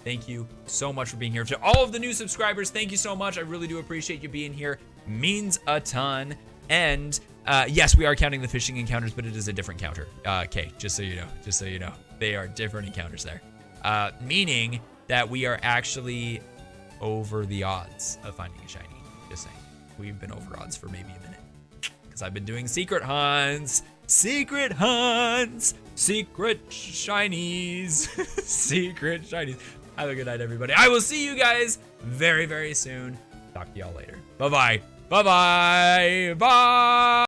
A: Thank you so much for being here. To all of the new subscribers, thank you so much. I really do appreciate you being here. Means a ton. And yes, we are counting the fishing encounters, but it is a different counter. Okay, just so you know. Just so you know. They are different encounters there. Meaning that we are actually over the odds of finding a shiny. Just saying. We've been over odds for maybe a minute. Because I've been doing secret hunts. Secret hunts. Secret shinies. Secret shinies. Have a good night, everybody. I will see you guys very, very soon. Talk to y'all later. Bye-bye. Bye-bye. Bye.